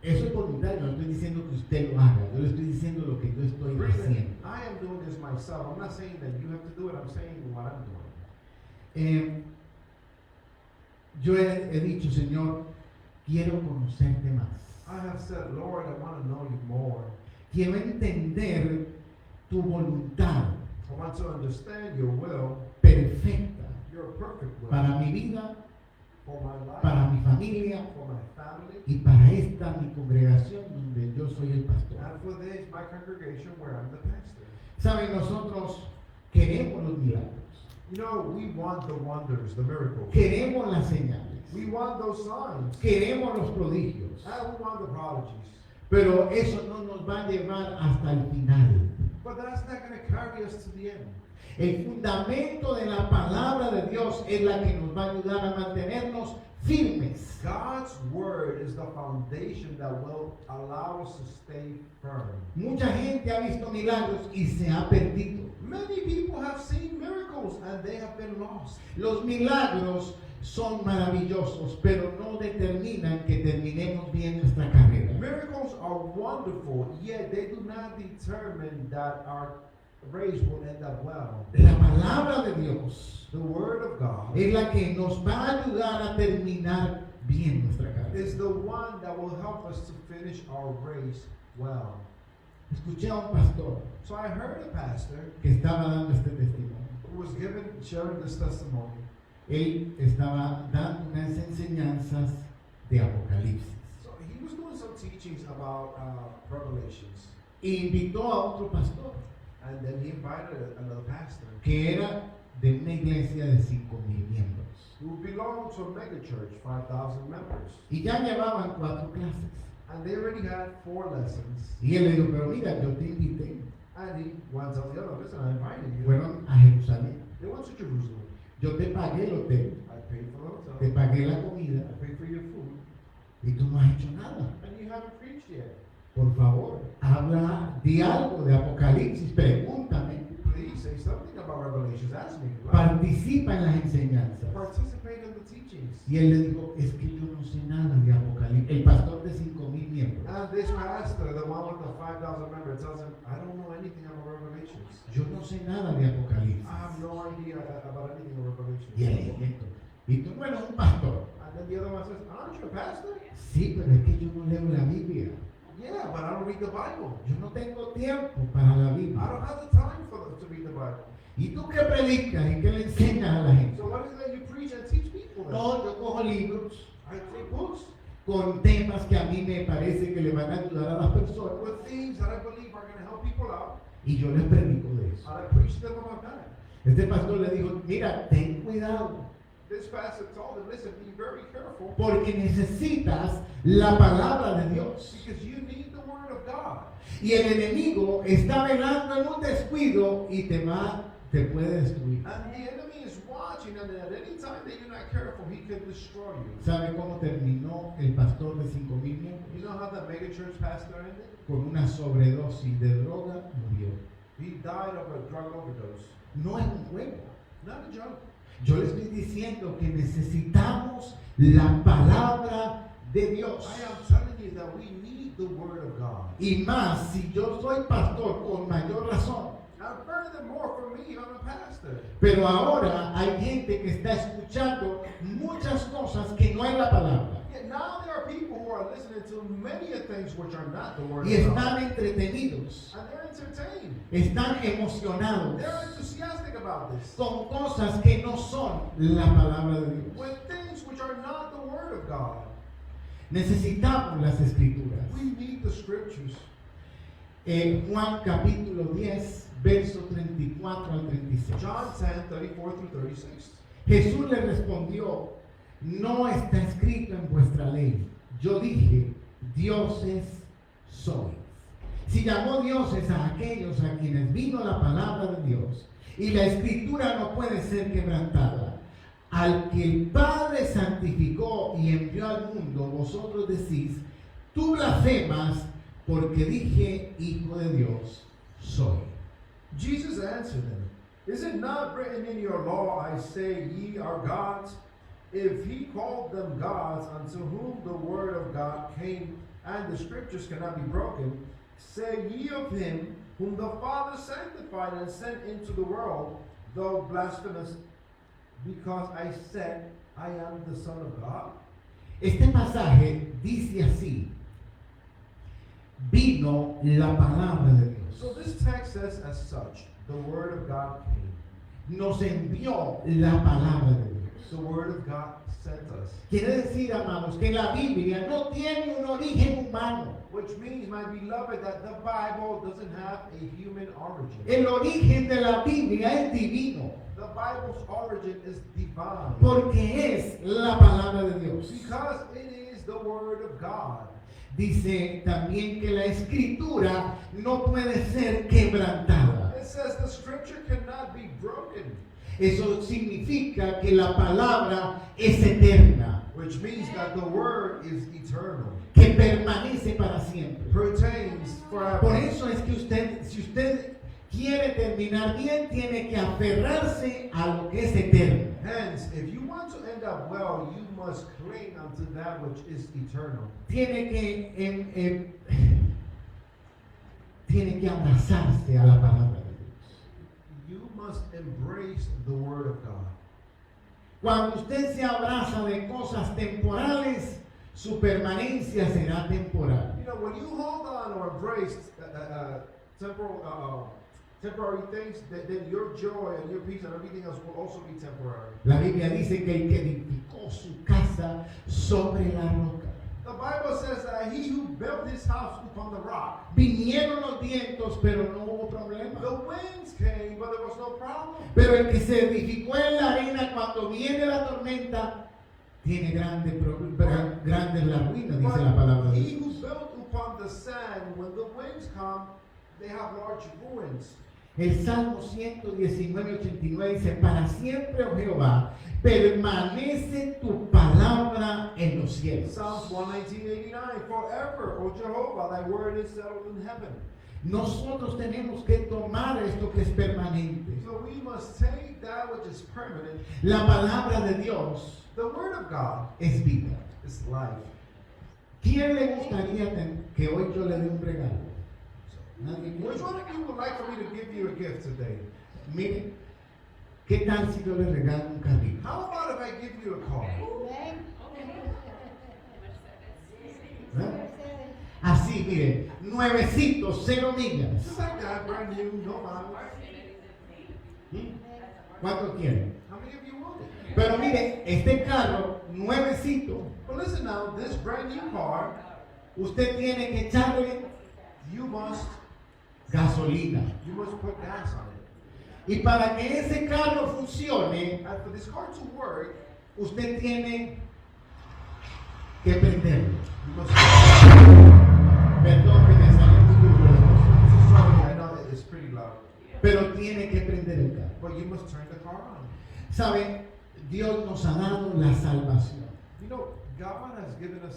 Speaker 1: Eso es voluntario, no estoy diciendo que usted lo haga, yo le estoy diciendo lo que yo estoy haciendo.
Speaker 2: I am doing this myself. I'm not saying that you have to do it, I'm saying what I'm doing.
Speaker 1: Yo he dicho, Señor, quiero conocerte más.
Speaker 2: I have said, Lord, I want to know you more.
Speaker 1: Quiero entender tu voluntad
Speaker 2: I want to understand your will,
Speaker 1: perfecta
Speaker 2: your perfect will
Speaker 1: para mi vida,
Speaker 2: for my life,
Speaker 1: para mi familia
Speaker 2: for my family,
Speaker 1: y para esta mi congregación donde yo soy el pastor.
Speaker 2: and for this, my congregation where I'm the pastor.
Speaker 1: Saben, nosotros queremos los milagros,
Speaker 2: You know, we want the wonders, the miracles.
Speaker 1: queremos las señales,
Speaker 2: We want those signs.
Speaker 1: queremos los prodigios,
Speaker 2: And we want the prodigies.
Speaker 1: pero eso no nos va a llevar hasta el final.
Speaker 2: But that's not going to carry us to the end.
Speaker 1: El fundamento de la palabra de Dios es la que nos va a ayudar a mantenernos firmes.
Speaker 2: God's word is the foundation that will allow us to stay firm.
Speaker 1: Mucha gente ha visto milagros y se ha perdido.
Speaker 2: Many people have seen miracles and they have been lost.
Speaker 1: Los milagros son maravillosos, pero no determinan que terminemos bien nuestra carrera.
Speaker 2: Miracles are wonderful, yet they do not determine that our race will end up well.
Speaker 1: La palabra de Dios
Speaker 2: The word of God
Speaker 1: es la que nos va a ayudar a terminar bien nuestra carrera.
Speaker 2: is the one that will help us to finish our race well.
Speaker 1: Escuché a un pastor
Speaker 2: So I heard a pastor
Speaker 1: que estaba dando este testimonio.
Speaker 2: who was sharing this testimony.
Speaker 1: Él estaba dando unas enseñanzas de Apocalipsis.
Speaker 2: So he was doing some teachings about Revelations.
Speaker 1: E invitó a otro pastor
Speaker 2: And then he invited another pastor
Speaker 1: que era de una iglesia de 5,000 miembros.
Speaker 2: who belonged to a mega church, 5,000 members.
Speaker 1: Y ya llevaban 4 clases.
Speaker 2: And they already had 4 lessons.
Speaker 1: Y él le dijo, pero mira, yo te invité.
Speaker 2: And he went to the other, listen, I invited you.
Speaker 1: Fueron a Jerusalén.
Speaker 2: They went to Jerusalem.
Speaker 1: Yo te pagué el hotel,
Speaker 2: I paid for the
Speaker 1: te
Speaker 2: hotel.
Speaker 1: pagué la comida
Speaker 2: I paid for your food.
Speaker 1: y tú no has hecho nada.
Speaker 2: And you haven't preached yet.
Speaker 1: Por favor, habla, di algo de Apocalipsis, pregúntame.
Speaker 2: Please say something about Revelations. Ask me.
Speaker 1: Participa en las enseñanzas.
Speaker 2: Participate in the teachings.
Speaker 1: Y él le dijo, es que yo no sé nada de Apocalipsis. El pastor de 5,000 miembros.
Speaker 2: And this pastor, the one with the 5,000 members, tells him, I don't know anything about Revelations.
Speaker 1: Yo no sé nada de Apocalipsis.
Speaker 2: I have no idea about anything of Revelations.
Speaker 1: Y él dijo, y tú no eres un pastor.
Speaker 2: And then the other one says, aren't you a pastor?
Speaker 1: Sí, pero es que yo no leo la Biblia.
Speaker 2: Yeah, but I don't read the Bible.
Speaker 1: Yo no tengo tiempo para la
Speaker 2: I
Speaker 1: Biblia.
Speaker 2: don't have the time to read the Bible.
Speaker 1: ¿Y tú qué predicas y qué le enseñas a la gente?
Speaker 2: So what is it that you preach and teach people then?
Speaker 1: No, yo cojo libros
Speaker 2: I take books.
Speaker 1: con temas que a mí me parece que le van a ayudar a las personas.
Speaker 2: with things that I believe are going to help people out.
Speaker 1: Y yo les predico de eso.
Speaker 2: And I preach to them about that.
Speaker 1: Este pastor le dijo, mira, ten cuidado,
Speaker 2: This pastor told them, listen, be very careful
Speaker 1: porque necesitas la palabra de Dios.
Speaker 2: because you need the word of God.
Speaker 1: Y el enemigo está velando en un descuido y te puede destruir.
Speaker 2: And the enemy is watching, and at any time that you're not careful, he can destroy you.
Speaker 1: ¿Sabe cómo terminó el pastor de 5,000 miembros?
Speaker 2: You know how the megachurch pastor ended?
Speaker 1: Con una sobredosis de droga murió.
Speaker 2: He died of a drug overdose.
Speaker 1: No es un juego.
Speaker 2: Not a joke.
Speaker 1: Yo le estoy diciendo que necesitamos la palabra de Dios.
Speaker 2: I am telling you that we need the word of God.
Speaker 1: Y más, si yo soy pastor, con mayor razón.
Speaker 2: Now, furthermore, for me, I'm a pastor.
Speaker 1: Pero ahora hay gente que está escuchando muchas cosas que no es la palabra.
Speaker 2: Yet now there are people who are listening to many of things which are not the word
Speaker 1: Y
Speaker 2: of God.
Speaker 1: están entretenidos,
Speaker 2: And they're entertained.
Speaker 1: están emocionados
Speaker 2: They're enthusiastic about this.
Speaker 1: con cosas que no son la palabra de Dios.
Speaker 2: With things which are not the word of God.
Speaker 1: Necesitamos las escrituras.
Speaker 2: We need the scriptures.
Speaker 1: En Juan capítulo 10, verso 34 al 36.
Speaker 2: John 10, 34 through 36.
Speaker 1: Jesús le respondió, no está escrito en vuestra ley. Yo dije, dioses sois. Si llamó dioses a aquellos a quienes vino la palabra de Dios, y la escritura no puede ser quebrantada, al que el Padre santificó y envió al mundo, vosotros decís, tú blasfemas, porque dije, hijo de Dios soy.
Speaker 2: Jesus answered them, is it not written in your law, I say, ye are gods? If he called them gods, unto whom the word of God came, and the scriptures cannot be broken, say ye of him, whom the Father sanctified and sent into the world, though blasphemous, because I said, I am the Son of God?
Speaker 1: Este pasaje dice así, vino la palabra de Dios.
Speaker 2: So this text says as such, the word of God came.
Speaker 1: Nos envió la palabra de Dios.
Speaker 2: The word of God sent us.
Speaker 1: Quiere decir, amados, que la Biblia no tiene un origen humano.
Speaker 2: Which means, my beloved, that the Bible doesn't have a human origin.
Speaker 1: El origen de la Biblia es divino,
Speaker 2: The Bible's origin is divine.
Speaker 1: porque es la palabra de Dios.
Speaker 2: Because it is the word of God.
Speaker 1: Dice también que la escritura no puede ser quebrantada.
Speaker 2: It says the scripture cannot be broken.
Speaker 1: Eso significa que la palabra es eterna,
Speaker 2: Which means that the word is eternal.
Speaker 1: que permanece para siempre.
Speaker 2: Pertains forever.
Speaker 1: Por eso es que si usted quiere terminar bien, tiene que aferrarse a lo que es eterno.
Speaker 2: Hence, if you want to end up well, you must cling unto that which is eternal.
Speaker 1: Tiene que abrazarse a la palabra de Dios.
Speaker 2: You must embrace the word of God.
Speaker 1: Cuando usted se abraza de cosas temporales, su permanencia será temporal.
Speaker 2: You know, when you hold on or embrace temporary things, then your joy and your peace and everything else will also be temporary.
Speaker 1: La Biblia dice que el que edificó su casa sobre la roca.
Speaker 2: The Bible says that he who built his house upon the rock,
Speaker 1: Vinieron los vientos, pero no hubo
Speaker 2: the
Speaker 1: problema.
Speaker 2: winds came, but there was no problem.
Speaker 1: Pero el que se edificó en la arena, cuando viene la tormenta, tiene grandes la ruina, dice la palabra
Speaker 2: But
Speaker 1: de
Speaker 2: he who
Speaker 1: Dios.
Speaker 2: built upon the sand, when the winds come, they have large ruins.
Speaker 1: El Salmo 119:89 dice, para siempre, oh Jehová, permanece tu palabra en los cielos.
Speaker 2: Psalms 119:89, forever, O Jehovah, thy word is settled in heaven.
Speaker 1: Nosotros tenemos que tomar esto que es permanente.
Speaker 2: So we must take that which is permanent.
Speaker 1: La palabra de Dios
Speaker 2: The word of God
Speaker 1: es vida.
Speaker 2: is life.
Speaker 1: ¿Quién le gustaría que hoy yo le dé un regalo? Nadie quiere.
Speaker 2: Which one of you would like for me to give you a gift today?
Speaker 1: Mire, ¿qué tal si yo le regalo un carrito?
Speaker 2: How about if I give you a car?
Speaker 1: ¿Eh? Así, mire, nuevecitos, 0 millas.
Speaker 2: Just like that, brand new, no miles.
Speaker 1: ¿Cuánto quieren?
Speaker 2: How many of you want it?
Speaker 1: Pero mire, este carro nuevecito,
Speaker 2: But listen now, this brand new car,
Speaker 1: usted tiene que echarle
Speaker 2: you must
Speaker 1: gasolina.
Speaker 2: put gas on it.
Speaker 1: Y para que ese carro funcione,
Speaker 2: And for this car to work,
Speaker 1: usted tiene que prenderlo.
Speaker 2: you must.
Speaker 1: Perdón que me salió muy duro la cosa.
Speaker 2: Sorry, I know it's pretty loud,
Speaker 1: Pero tiene que prender el carro.
Speaker 2: but you must turn the car on.
Speaker 1: ¿Sabe? Dios nos ha dado la salvación.
Speaker 2: You know, God has given us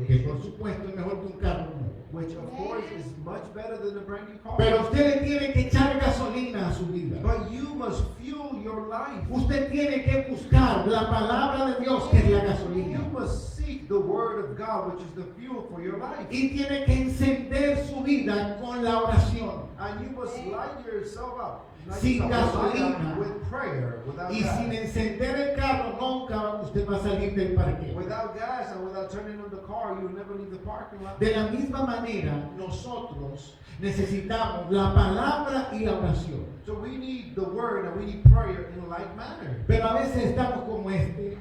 Speaker 1: Que por
Speaker 2: salvation,
Speaker 1: supuesto es mejor que un carro nuevo.
Speaker 2: which of course is much better than a brand new car.
Speaker 1: Pero usted le tiene que echar gasolina a su vida.
Speaker 2: But you must fuel your life.
Speaker 1: Usted tiene que buscar la palabra de Dios, que es la
Speaker 2: You
Speaker 1: gasolina.
Speaker 2: must seek the word of God, which is the fuel for your life.
Speaker 1: Y tiene que encender su vida con la oración.
Speaker 2: And you must light yourself up. Light
Speaker 1: Sin
Speaker 2: yourself up
Speaker 1: gasolina.
Speaker 2: with prayer, without
Speaker 1: Y sin
Speaker 2: gas.
Speaker 1: encender el carro, nunca usted va a salir del parque.
Speaker 2: Without gas and without turning on the car, you'll never leave the parking lot.
Speaker 1: De la misma manera, nosotros necesitamos la palabra y la oración.
Speaker 2: So we need the word and we need prayer in like manner.
Speaker 1: Pero a veces estamos como este,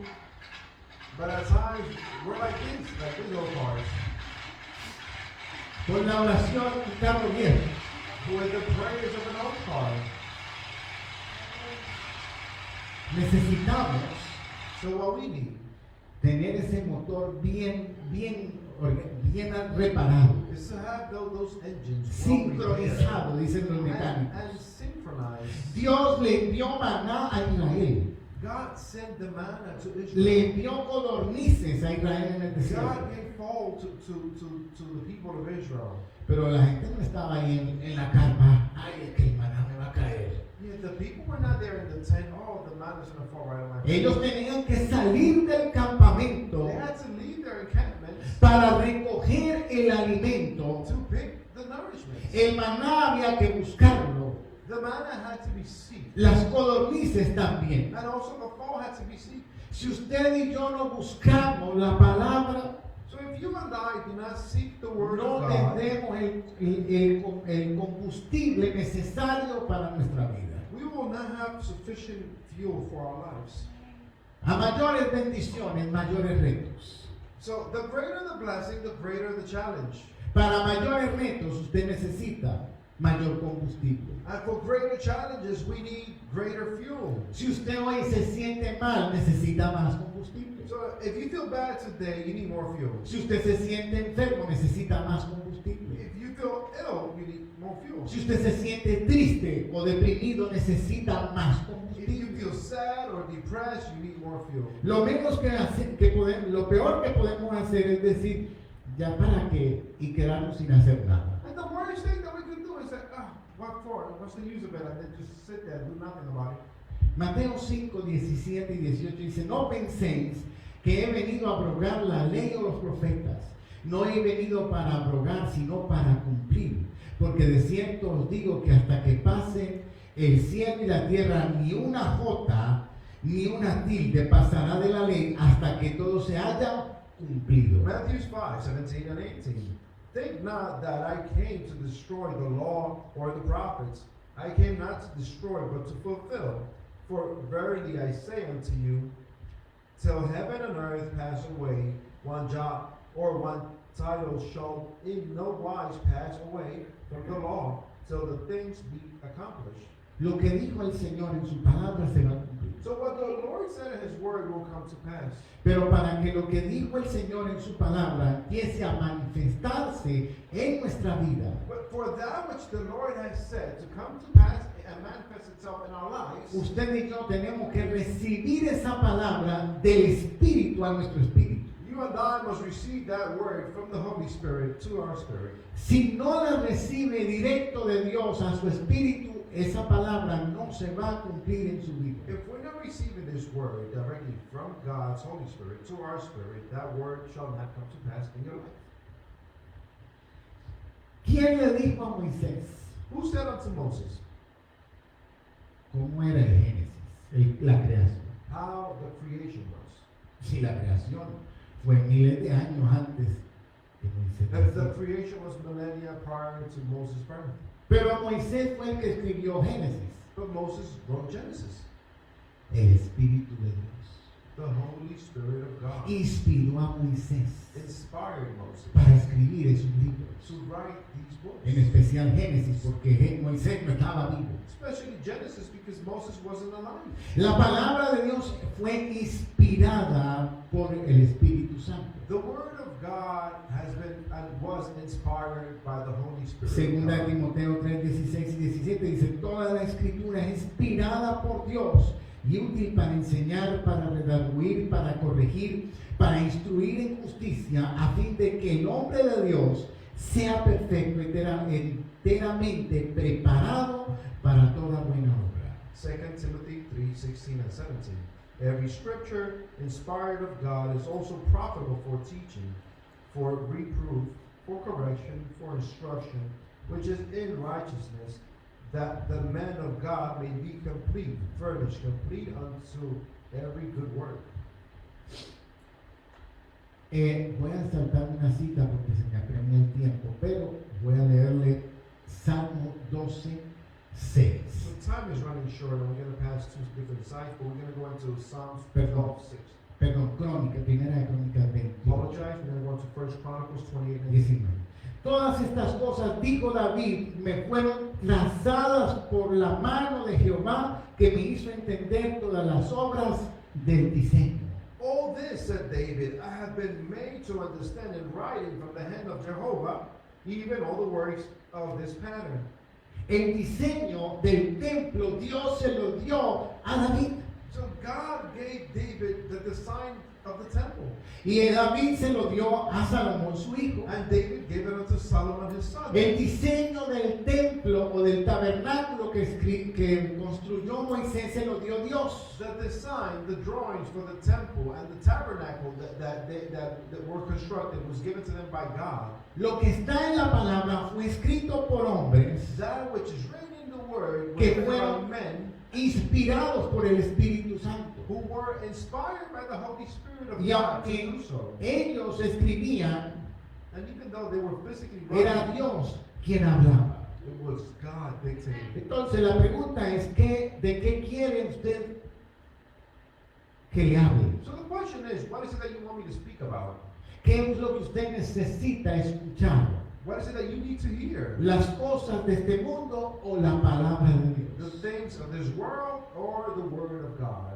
Speaker 2: But at times, we're like these old cars.
Speaker 1: con la oración un carro viejo.
Speaker 2: With the prayers of an old car.
Speaker 1: Necesitamos
Speaker 2: So what we need
Speaker 1: tener ese motor bien reparado,
Speaker 2: is to have those engines
Speaker 1: sincronizado, dicen los
Speaker 2: and
Speaker 1: mecánicos.
Speaker 2: synchronized.
Speaker 1: Dios le envió maná a Israel,
Speaker 2: God sent the manna to
Speaker 1: le
Speaker 2: Israel.
Speaker 1: envió codornices a Israel en el desierto.
Speaker 2: God gave fall to the people of Israel.
Speaker 1: Pero la gente no estaba ahí en la carpa. Ay, es que el maná me va a caer.
Speaker 2: Yeah, the people were not there in the tent. Oh, the manna's going to fall right on my face.
Speaker 1: Ellos tenían que salir del campamento
Speaker 2: They had to leave their encampments
Speaker 1: para recoger el alimento.
Speaker 2: to pick the nourishment.
Speaker 1: El maná había que buscarlo.
Speaker 2: The manna had to be seeked.
Speaker 1: Las codornices también.
Speaker 2: And also the fall had to be seeked.
Speaker 1: Si usted y yo no buscamos la palabra,
Speaker 2: So if you and I do not seek the word
Speaker 1: no
Speaker 2: of God,
Speaker 1: tendremos el combustible necesario para nuestra vida.
Speaker 2: we will not have sufficient fuel for our lives.
Speaker 1: A mayores bendiciones, mayores retos.
Speaker 2: So the greater the blessing, the greater the challenge.
Speaker 1: Para mayores retos usted necesita mayor combustible.
Speaker 2: And for greater challenges, we need greater fuel.
Speaker 1: Si usted hoy se siente mal, necesita más combustible.
Speaker 2: So if you feel bad today, you need more fuel.
Speaker 1: Si usted se siente enfermo, necesita más combustible.
Speaker 2: If you feel ill, you need more fuel.
Speaker 1: Si usted se siente triste o deprimido, necesita más
Speaker 2: If you
Speaker 1: combustible.
Speaker 2: feel sad or depressed, you need more fuel.
Speaker 1: Lo menos lo peor que podemos hacer es decir, ya para qué, y quedarnos sin hacer nada.
Speaker 2: And the worst thing that we can do is say, what for? What's the use of it? And then just sit there and do nothing about it.
Speaker 1: Mateo 5, 17 y 18 dice, no penséis que he venido a abrogar la ley o los profetas. No he venido para abrogar, sino para cumplir. Porque de cierto os digo que hasta que pase el cielo y la tierra, ni una jota, ni una tilde pasará de la ley hasta que todo se haya cumplido.
Speaker 2: Matthew 5, 17 and 18. Think not that I came to destroy the law or the prophets. I came not to destroy, but to fulfill. For verily I say unto you, till heaven and earth pass away, one jot or one title shall in no wise pass away from the law, till the things be accomplished.
Speaker 1: Lo que dijo el Señor en su palabra se va a cumplir.
Speaker 2: So what the Lord said in His word will come to pass.
Speaker 1: Pero para que lo que dijo el Señor en su palabra empiece a manifestarse en nuestra vida,
Speaker 2: But for that which the Lord has said to come to pass and manifest itself in our lives,
Speaker 1: usted y yo tenemos que recibir esa palabra del Espíritu a nuestro espíritu.
Speaker 2: you and I must receive that word from the Holy Spirit to our spirit.
Speaker 1: Si no la recibe directo de Dios a su espíritu, esa palabra no se va a cumplir en su vida.
Speaker 2: If we're not receiving this word directly from God's Holy Spirit to our spirit, that word shall not come to pass in your life.
Speaker 1: ¿Quién le dijo a Moisés
Speaker 2: Who said unto Moses
Speaker 1: cómo era el Génesis, la creación?
Speaker 2: how the creation was?
Speaker 1: Si la creación fue miles de años antes que Moisés
Speaker 2: That the
Speaker 1: nació.
Speaker 2: creation was millennia prior to Moses' birth.
Speaker 1: Pero Moisés fue el que escribió Génesis,
Speaker 2: But Moses wrote Genesis.
Speaker 1: el Espíritu de Dios.
Speaker 2: The Holy Spirit of God
Speaker 1: inspiró a Moisés
Speaker 2: inspired Moses
Speaker 1: para escribir esos libros.
Speaker 2: to write these books.
Speaker 1: En especial Génesis, porque Moisés no estaba vivo.
Speaker 2: Especially Genesis, because Moses wasn't alive.
Speaker 1: La palabra de Dios fue inspirada por el Espíritu Santo.
Speaker 2: The Word of God has been and was inspired by the Holy Spirit.
Speaker 1: Segunda
Speaker 2: of God.
Speaker 1: Timoteo 3, 16 y 17 dice: toda la escritura es inspirada por Dios y útil para enseñar, para redarguir, para corregir, para instruir en justicia, a fin de que el hombre de Dios sea perfecto, enteramente preparado para toda buena obra.
Speaker 2: 2 Timothy 3, 16 and 17. Every scripture inspired of God is also profitable for teaching, for reproof, for correction, for instruction, which is in righteousness, that the man of God may be complete, furnished, complete unto every good work.
Speaker 1: Voy a saltar una cita porque se me apremia el tiempo, pero voy a leerle Salmo 12, 6.
Speaker 2: So time is running short, and we're going to pass two different sites, but we're going to go into Psalms
Speaker 1: Perdón.
Speaker 2: 12, 6.
Speaker 1: Perdón, Crónica, primera de Crónicas 28,
Speaker 2: Apologize, we're going to go into 1 Chronicles 28 and
Speaker 1: 19. Todas estas cosas, dijo David, me fueron trazadas por la mano de Jehová, que me hizo entender todas las obras del diseño.
Speaker 2: All this, said David, I have been made to understand in writing from the hand of Jehovah, even all the works of this pattern.
Speaker 1: El diseño del templo Dios se lo dio a David.
Speaker 2: So God gave David the design of the temple,
Speaker 1: Y David se lo dio a Salomón, su hijo.
Speaker 2: and David gave it unto Solomon his son.
Speaker 1: El diseño del templo o del tabernáculo que construyó Moisés se lo dio Dios.
Speaker 2: The design, the drawings for the temple and the tabernacle that were constructed was given to them by God.
Speaker 1: Lo que está en la palabra fue escrito por hombres
Speaker 2: That which is written in the word was
Speaker 1: Que
Speaker 2: written by
Speaker 1: fueron-
Speaker 2: men
Speaker 1: inspirados por el Espíritu Santo.
Speaker 2: who were inspired by the Holy Spirit of
Speaker 1: Y
Speaker 2: God to
Speaker 1: aunque
Speaker 2: do so.
Speaker 1: ellos escribían,
Speaker 2: And even though they were physically
Speaker 1: era
Speaker 2: writing,
Speaker 1: Dios quien hablaba.
Speaker 2: it was God dictating.
Speaker 1: Entonces la pregunta es, ¿de qué quiere usted que le hable?
Speaker 2: So the question is, what is it that you want me to speak about?
Speaker 1: ¿Qué es lo que usted necesita escuchar?
Speaker 2: What is it that you need to hear?
Speaker 1: ¿Las cosas de este mundo o la palabra de
Speaker 2: The
Speaker 1: Dios?
Speaker 2: things of this world or the Word of God?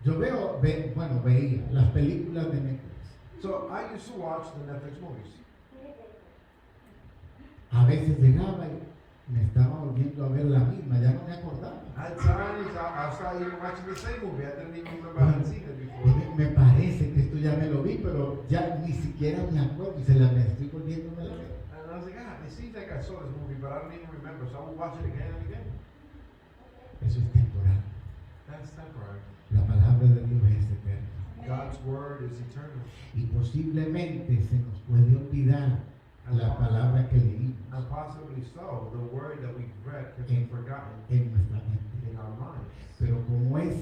Speaker 1: Yo veía las películas de Netflix.
Speaker 2: So I used to watch the Netflix movies.
Speaker 1: A veces llegaba y me estaba volviendo a ver la misma, ya no me acordaba.
Speaker 2: At times I started even watching the same movie. I didn't even remember I had seen it before.
Speaker 1: Me parece que esto ya me lo vi, pero ya ni siquiera me acuerdo y me estoy volviendo a ver.
Speaker 2: And I was like, it seems like I saw this movie, but I don't even remember. So I would watch it again and again.
Speaker 1: Eso es temporal.
Speaker 2: That's temporary.
Speaker 1: La palabra de Dios es eterna.
Speaker 2: God's Word is eternal.
Speaker 1: Y posiblemente se nos puede olvidar la palabra que leímos
Speaker 2: And possibly so, the Word that we've read can be forgotten
Speaker 1: en nuestra mente.
Speaker 2: in our minds.
Speaker 1: Pero como es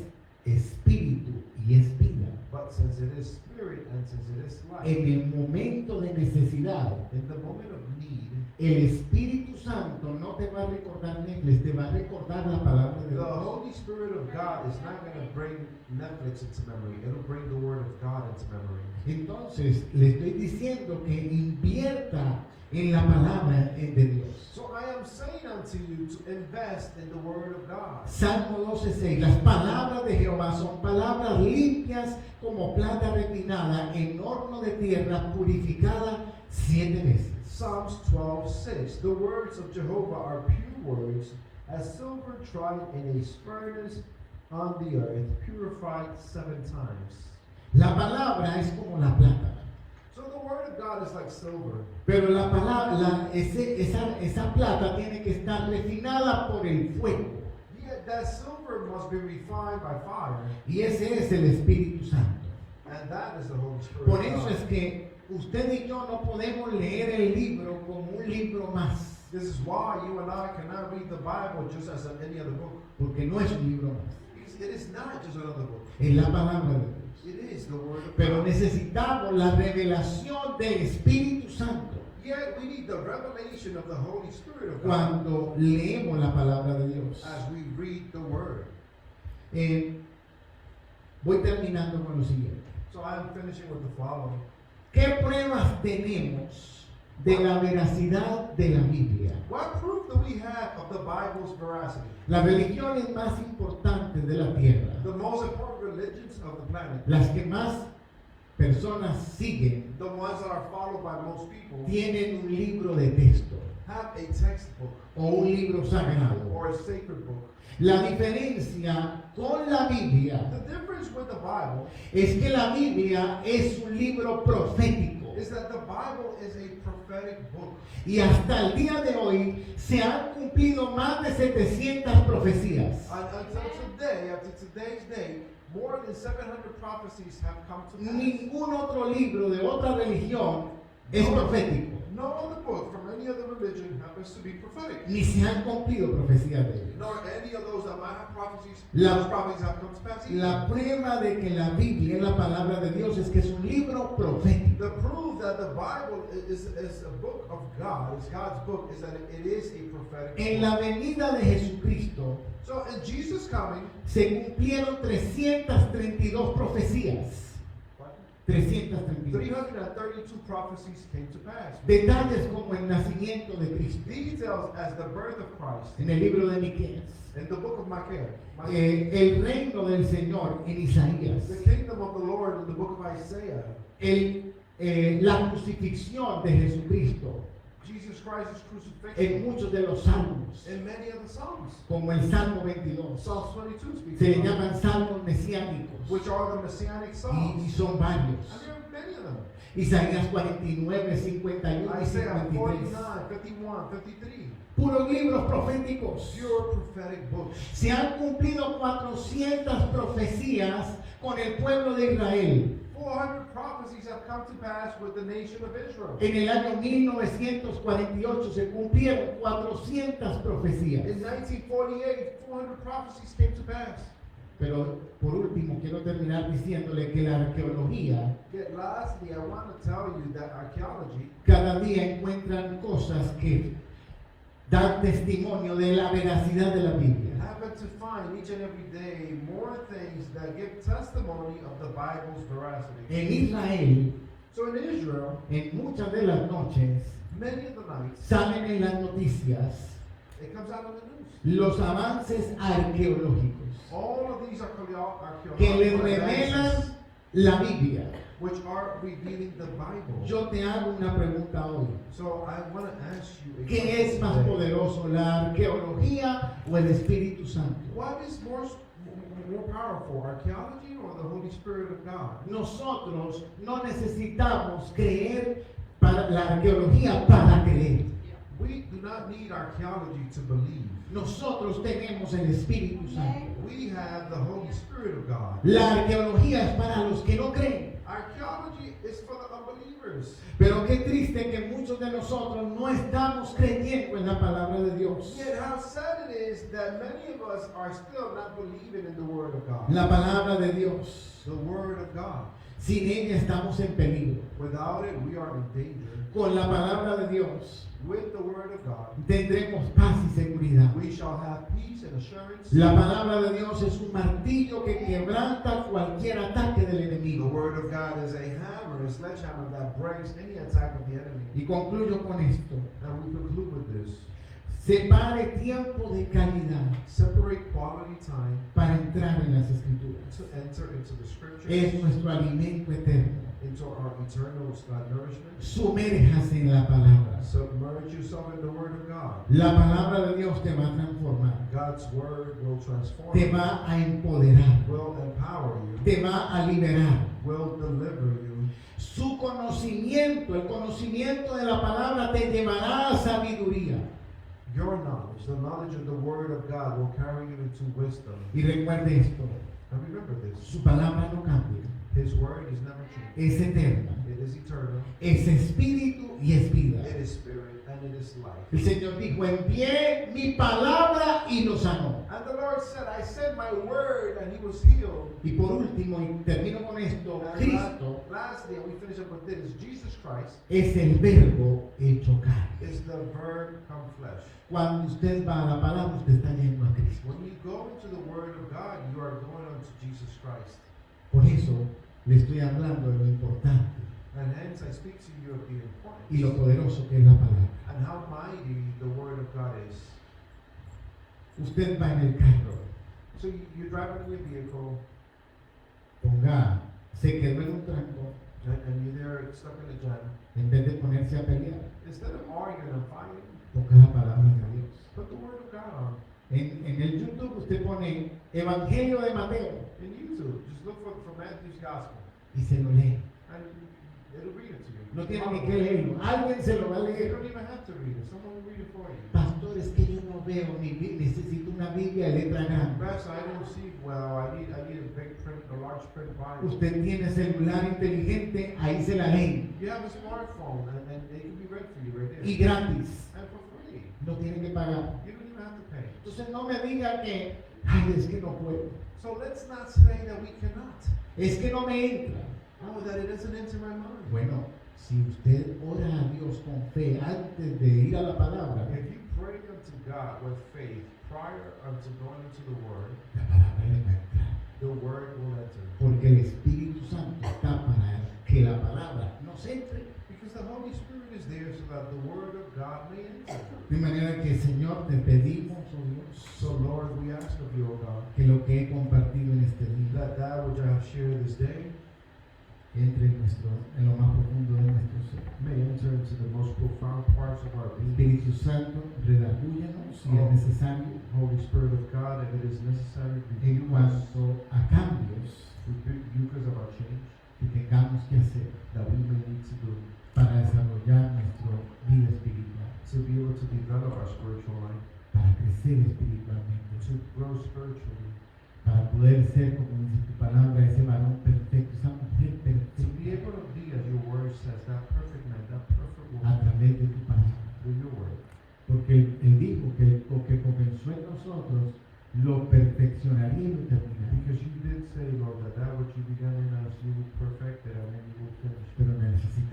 Speaker 1: espíritu y es vida,
Speaker 2: But since it is spirit and since it is life,
Speaker 1: en el momento de necesidad,
Speaker 2: in the moment of need,
Speaker 1: el Espíritu Santo no te va a recordar Netflix, te va a recordar la palabra de
Speaker 2: the
Speaker 1: Dios.
Speaker 2: Holy Spirit of God is not going to bring Netflix into memory. It'll bring the Word of God into memory.
Speaker 1: Entonces, le estoy diciendo que invierta en la palabra de Dios.
Speaker 2: So I am saying unto you to invest in the Word of God.
Speaker 1: Salmo 12:6. Las palabras de Jehová son palabras limpias como plata refinada en horno de tierra purificada 7 veces.
Speaker 2: Psalms 12:6. The words of Jehovah are pure words, as silver tried in a furnace on the earth, purified 7 times.
Speaker 1: La palabra es como la plata.
Speaker 2: So the Word of God is like silver.
Speaker 1: Pero la palabra, esa plata tiene que estar refinada por el fuego.
Speaker 2: Yet that silver must be refined by fire,
Speaker 1: Y ese es el Espíritu Santo.
Speaker 2: and that is the Holy Spirit.
Speaker 1: Por
Speaker 2: of
Speaker 1: eso
Speaker 2: God.
Speaker 1: es que usted y yo no podemos leer el libro como un libro más.
Speaker 2: This is why you and I cannot read the Bible just as any other book.
Speaker 1: Porque no es un libro más.
Speaker 2: Because it is not just another book.
Speaker 1: Es la palabra de Dios.
Speaker 2: It is the Word of
Speaker 1: Pero
Speaker 2: God.
Speaker 1: necesitamos la revelación del Espíritu Santo
Speaker 2: Yet we need the revelation of the Holy Spirit of God
Speaker 1: cuando leemos la palabra de Dios.
Speaker 2: as we read the Word.
Speaker 1: Voy terminando con lo siguiente.
Speaker 2: So I'm finishing with the following.
Speaker 1: ¿Qué pruebas tenemos de la veracidad de la Biblia?
Speaker 2: What proof do we have of the Bible's veracity?
Speaker 1: Las religiones más importantes de la tierra,
Speaker 2: The most important religions of the planet,
Speaker 1: las que más personas siguen,
Speaker 2: the ones that are followed by most people,
Speaker 1: tienen un libro de texto
Speaker 2: have a textbook
Speaker 1: o un libro sagrado.
Speaker 2: or a sacred book.
Speaker 1: La diferencia con la Biblia
Speaker 2: The difference with the Bible
Speaker 1: es que la Biblia es un libro profético.
Speaker 2: is that the Bible is a prophetic book.
Speaker 1: Y hasta el día de hoy se han cumplido más de 700 profecías.
Speaker 2: Until today, up to today's day, more than 700 prophecies have come to pass.
Speaker 1: Ningún otro libro de otra religión es profético.
Speaker 2: No other book from any other religion happens to be prophetic.
Speaker 1: Ni se han cumplido profecías de ellos.
Speaker 2: Nor any of those that might have prophecies,
Speaker 1: La-
Speaker 2: those prophecies have come to pass either.
Speaker 1: La prueba de que la Biblia es la palabra de Dios es que es un libro profético.
Speaker 2: The proof that the Bible is a book of God, is God's book, is that it is a prophetic
Speaker 1: En
Speaker 2: book.
Speaker 1: la venida de Jesucristo
Speaker 2: So in Jesus coming,
Speaker 1: se cumplieron 332 profecías. 332.
Speaker 2: 332 prophecies came to pass.
Speaker 1: Detalles como el nacimiento de Cristo.
Speaker 2: Details as the birth of Christ
Speaker 1: En el libro de Miqueas.
Speaker 2: in the book of Micaiah.
Speaker 1: El reino del Señor en Isaías.
Speaker 2: The kingdom of the Lord in the book of Isaiah.
Speaker 1: La crucifixión de Jesucristo
Speaker 2: Jesus Christ's crucifixion
Speaker 1: en muchos de los salmos,
Speaker 2: in many of the Psalms.
Speaker 1: como el Salmo 22.
Speaker 2: Psalms 22 speaks
Speaker 1: Se le
Speaker 2: about it,
Speaker 1: llaman salmos mesiánicos
Speaker 2: which are the messianic
Speaker 1: y
Speaker 2: Psalms.
Speaker 1: son varios.
Speaker 2: And there are many of them.
Speaker 1: Isaías 49, 51 y
Speaker 2: Isaiah
Speaker 1: 53.
Speaker 2: 49, 51, 53.
Speaker 1: Puros libros proféticos.
Speaker 2: Pure prophetic books.
Speaker 1: Se han cumplido 400 profecías con el pueblo de Israel.
Speaker 2: 400 prophecies have come to pass with the nation of Israel.
Speaker 1: En el año 1948 se cumplieron 400 profecías.
Speaker 2: In 1948, 400 prophecies came to pass.
Speaker 1: Pero por último quiero terminar diciéndole que la arqueología
Speaker 2: Yet lastly, I want to tell you that archaeology
Speaker 1: cada día encuentran cosas que dan testimonio de la veracidad de la Biblia.
Speaker 2: happen to find each and every day more things that give testimony of the Bible's veracity.
Speaker 1: En Israel,
Speaker 2: So in Israel,
Speaker 1: en muchas de las noches,
Speaker 2: many of the nights,
Speaker 1: salen en las noticias
Speaker 2: it comes out in the news.
Speaker 1: los avances arqueológicos
Speaker 2: All of these are
Speaker 1: que les
Speaker 2: archaeological
Speaker 1: revelan
Speaker 2: advances
Speaker 1: la Biblia.
Speaker 2: which are revealing the Bible.
Speaker 1: Yo te hago una pregunta hoy.
Speaker 2: So I want to ask you a
Speaker 1: ¿Qué es
Speaker 2: question
Speaker 1: más
Speaker 2: today.
Speaker 1: poderoso, la arqueología o el Espíritu Santo?
Speaker 2: What is more powerful, archaeology or the Holy Spirit of God?
Speaker 1: Nosotros no necesitamos creer para la arqueología para creer.
Speaker 2: We do not need archaeology to believe.
Speaker 1: Nosotros tenemos el Espíritu Santo.
Speaker 2: We have the Holy Spirit of God.
Speaker 1: La arqueología es para los que no creen.
Speaker 2: Archaeology is for the unbelievers.
Speaker 1: Pero qué triste que muchos de nosotros no estamos creyendo en la palabra de Dios.
Speaker 2: Yet how sad it is that many of us are still not believing in the Word of God.
Speaker 1: La palabra de Dios.
Speaker 2: The Word of God.
Speaker 1: Sin ella estamos en peligro.
Speaker 2: Without it, we are in danger.
Speaker 1: Con la palabra de Dios
Speaker 2: With the Word of God,
Speaker 1: tendremos paz y seguridad.
Speaker 2: we shall have peace and assurance.
Speaker 1: La palabra de Dios es un martillo que quebranta cualquier ataque del
Speaker 2: The
Speaker 1: enemigo.
Speaker 2: Word of God is a hammer, a sledgehammer that breaks any attack of the enemy.
Speaker 1: Y concluyo con esto.
Speaker 2: And we conclude with this.
Speaker 1: Separe tiempo de calidad
Speaker 2: Separate quality time
Speaker 1: para entrar en las Escrituras.
Speaker 2: to enter into the Scriptures,
Speaker 1: Es nuestro alimento eterno.
Speaker 2: into our eternal nourishment.
Speaker 1: Sumérjase en la palabra.
Speaker 2: Submerge yourself in the Word of God.
Speaker 1: La palabra de Dios te va a transformar.
Speaker 2: God's Word will transform
Speaker 1: Te
Speaker 2: you,
Speaker 1: va a empoderar.
Speaker 2: will empower you,
Speaker 1: Te va a liberar.
Speaker 2: will deliver you.
Speaker 1: Su conocimiento, el conocimiento de la palabra te llevará a sabiduría.
Speaker 2: Your knowledge, the knowledge of the Word of God, will carry you into wisdom.
Speaker 1: Y recuerde esto,
Speaker 2: And remember this,
Speaker 1: su palabra no cambia,
Speaker 2: His Word is never changed.
Speaker 1: es eterna.
Speaker 2: It is is eternal,
Speaker 1: es espíritu y es vida.
Speaker 2: it is spirit, and it is life.
Speaker 1: El Señor dijo, envié mi palabra y lo sanó.
Speaker 2: And the Lord said, I sent my word, and he was healed.
Speaker 1: Y por último, y termino con esto,
Speaker 2: And
Speaker 1: Cristo
Speaker 2: lastly, and we finish up with this, Jesus Christ
Speaker 1: es el verbo hecho carne.
Speaker 2: is the verb come flesh.
Speaker 1: Cuando usted va a la palabra, usted está yendo a Cristo.
Speaker 2: When you go into the word of God, you are going unto Jesus Christ.
Speaker 1: Por eso le estoy hablando de lo importante
Speaker 2: And hence I speak to you of the importance
Speaker 1: y lo poderoso que es la palabra.
Speaker 2: and how mighty the word of God is.
Speaker 1: Usted va en el carro,
Speaker 2: So you're driving in your vehicle,
Speaker 1: ponga, se quedó en un tranco,
Speaker 2: and you're there stuck in a jam.
Speaker 1: en vez de ponerse a pelear,
Speaker 2: Instead of arguing and fighting,
Speaker 1: ponga la palabra de Dios.
Speaker 2: put the word of God on.
Speaker 1: En el YouTube usted pone Evangelio de Mateo
Speaker 2: In YouTube, just look for Matthew's Gospel,
Speaker 1: y se lo lee.
Speaker 2: and it'll read it to you.
Speaker 1: No tiene ni que leerlo, alguien se lo va a
Speaker 2: You
Speaker 1: leer.
Speaker 2: don't even have to read it. Someone will read it for you.
Speaker 1: Pastor, es que yo no veo, necesito una Biblia de letra grande.
Speaker 2: Pastor, I don't see well. I need a big print, a large print Bible.
Speaker 1: Usted tiene celular inteligente, ahí se la lee.
Speaker 2: You have a smartphone, and it can be read for you right there.
Speaker 1: Y gratis,
Speaker 2: And for free.
Speaker 1: no tiene que pagar.
Speaker 2: You don't even have to pay.
Speaker 1: Entonces no me diga que, ay, es que no puedo,
Speaker 2: So let's not say that we cannot.
Speaker 1: es que no me entra.
Speaker 2: Oh, that it doesn't enter my mind.
Speaker 1: Bueno, si usted ora a Dios con fe antes de ir a la palabra,
Speaker 2: If you pray unto God with faith prior unto going into the Word,
Speaker 1: la palabra le va a entrar.
Speaker 2: the Word will enter.
Speaker 1: Porque el Espíritu Santo está para que la palabra nos entre.
Speaker 2: Because the Holy Spirit is there so that the Word of God may enter.
Speaker 1: De manera que, Señor, te pedimos, oh Dios,
Speaker 2: So Lord, we ask of you, O God,
Speaker 1: que lo que he compartido en este día
Speaker 2: that which I have shared this day
Speaker 1: entre en lo más profundo de nuestro ser.
Speaker 2: may enter into the most profound parts of our being.
Speaker 1: Espíritu Santo, redacúyanos si es necesario
Speaker 2: Holy Spirit of God, if it is necessary,
Speaker 1: en
Speaker 2: rebuke us,
Speaker 1: cuanto a cambios
Speaker 2: rebuke us of our change
Speaker 1: que tengamos que hacer
Speaker 2: that we may need to do
Speaker 1: para desarrollar nuestra vida espiritual,
Speaker 2: to be able to develop our spiritual life,
Speaker 1: para crecer espiritualmente,
Speaker 2: to grow spiritually,
Speaker 1: para poder ser, como dice tu palabra, ese varón perfecto, esa mujer
Speaker 2: to
Speaker 1: perfecta
Speaker 2: be able to be, as your word says, that perfect man, that perfect
Speaker 1: a
Speaker 2: woman,
Speaker 1: través de tu palabra.
Speaker 2: through your word.
Speaker 1: Porque él dijo que lo que comenzó en nosotros lo perfeccionaría y lo terminaría.
Speaker 2: Because you did say, Lord, that which you began in us, you will perfect it, and then you will finish it.
Speaker 1: Pero necesitamos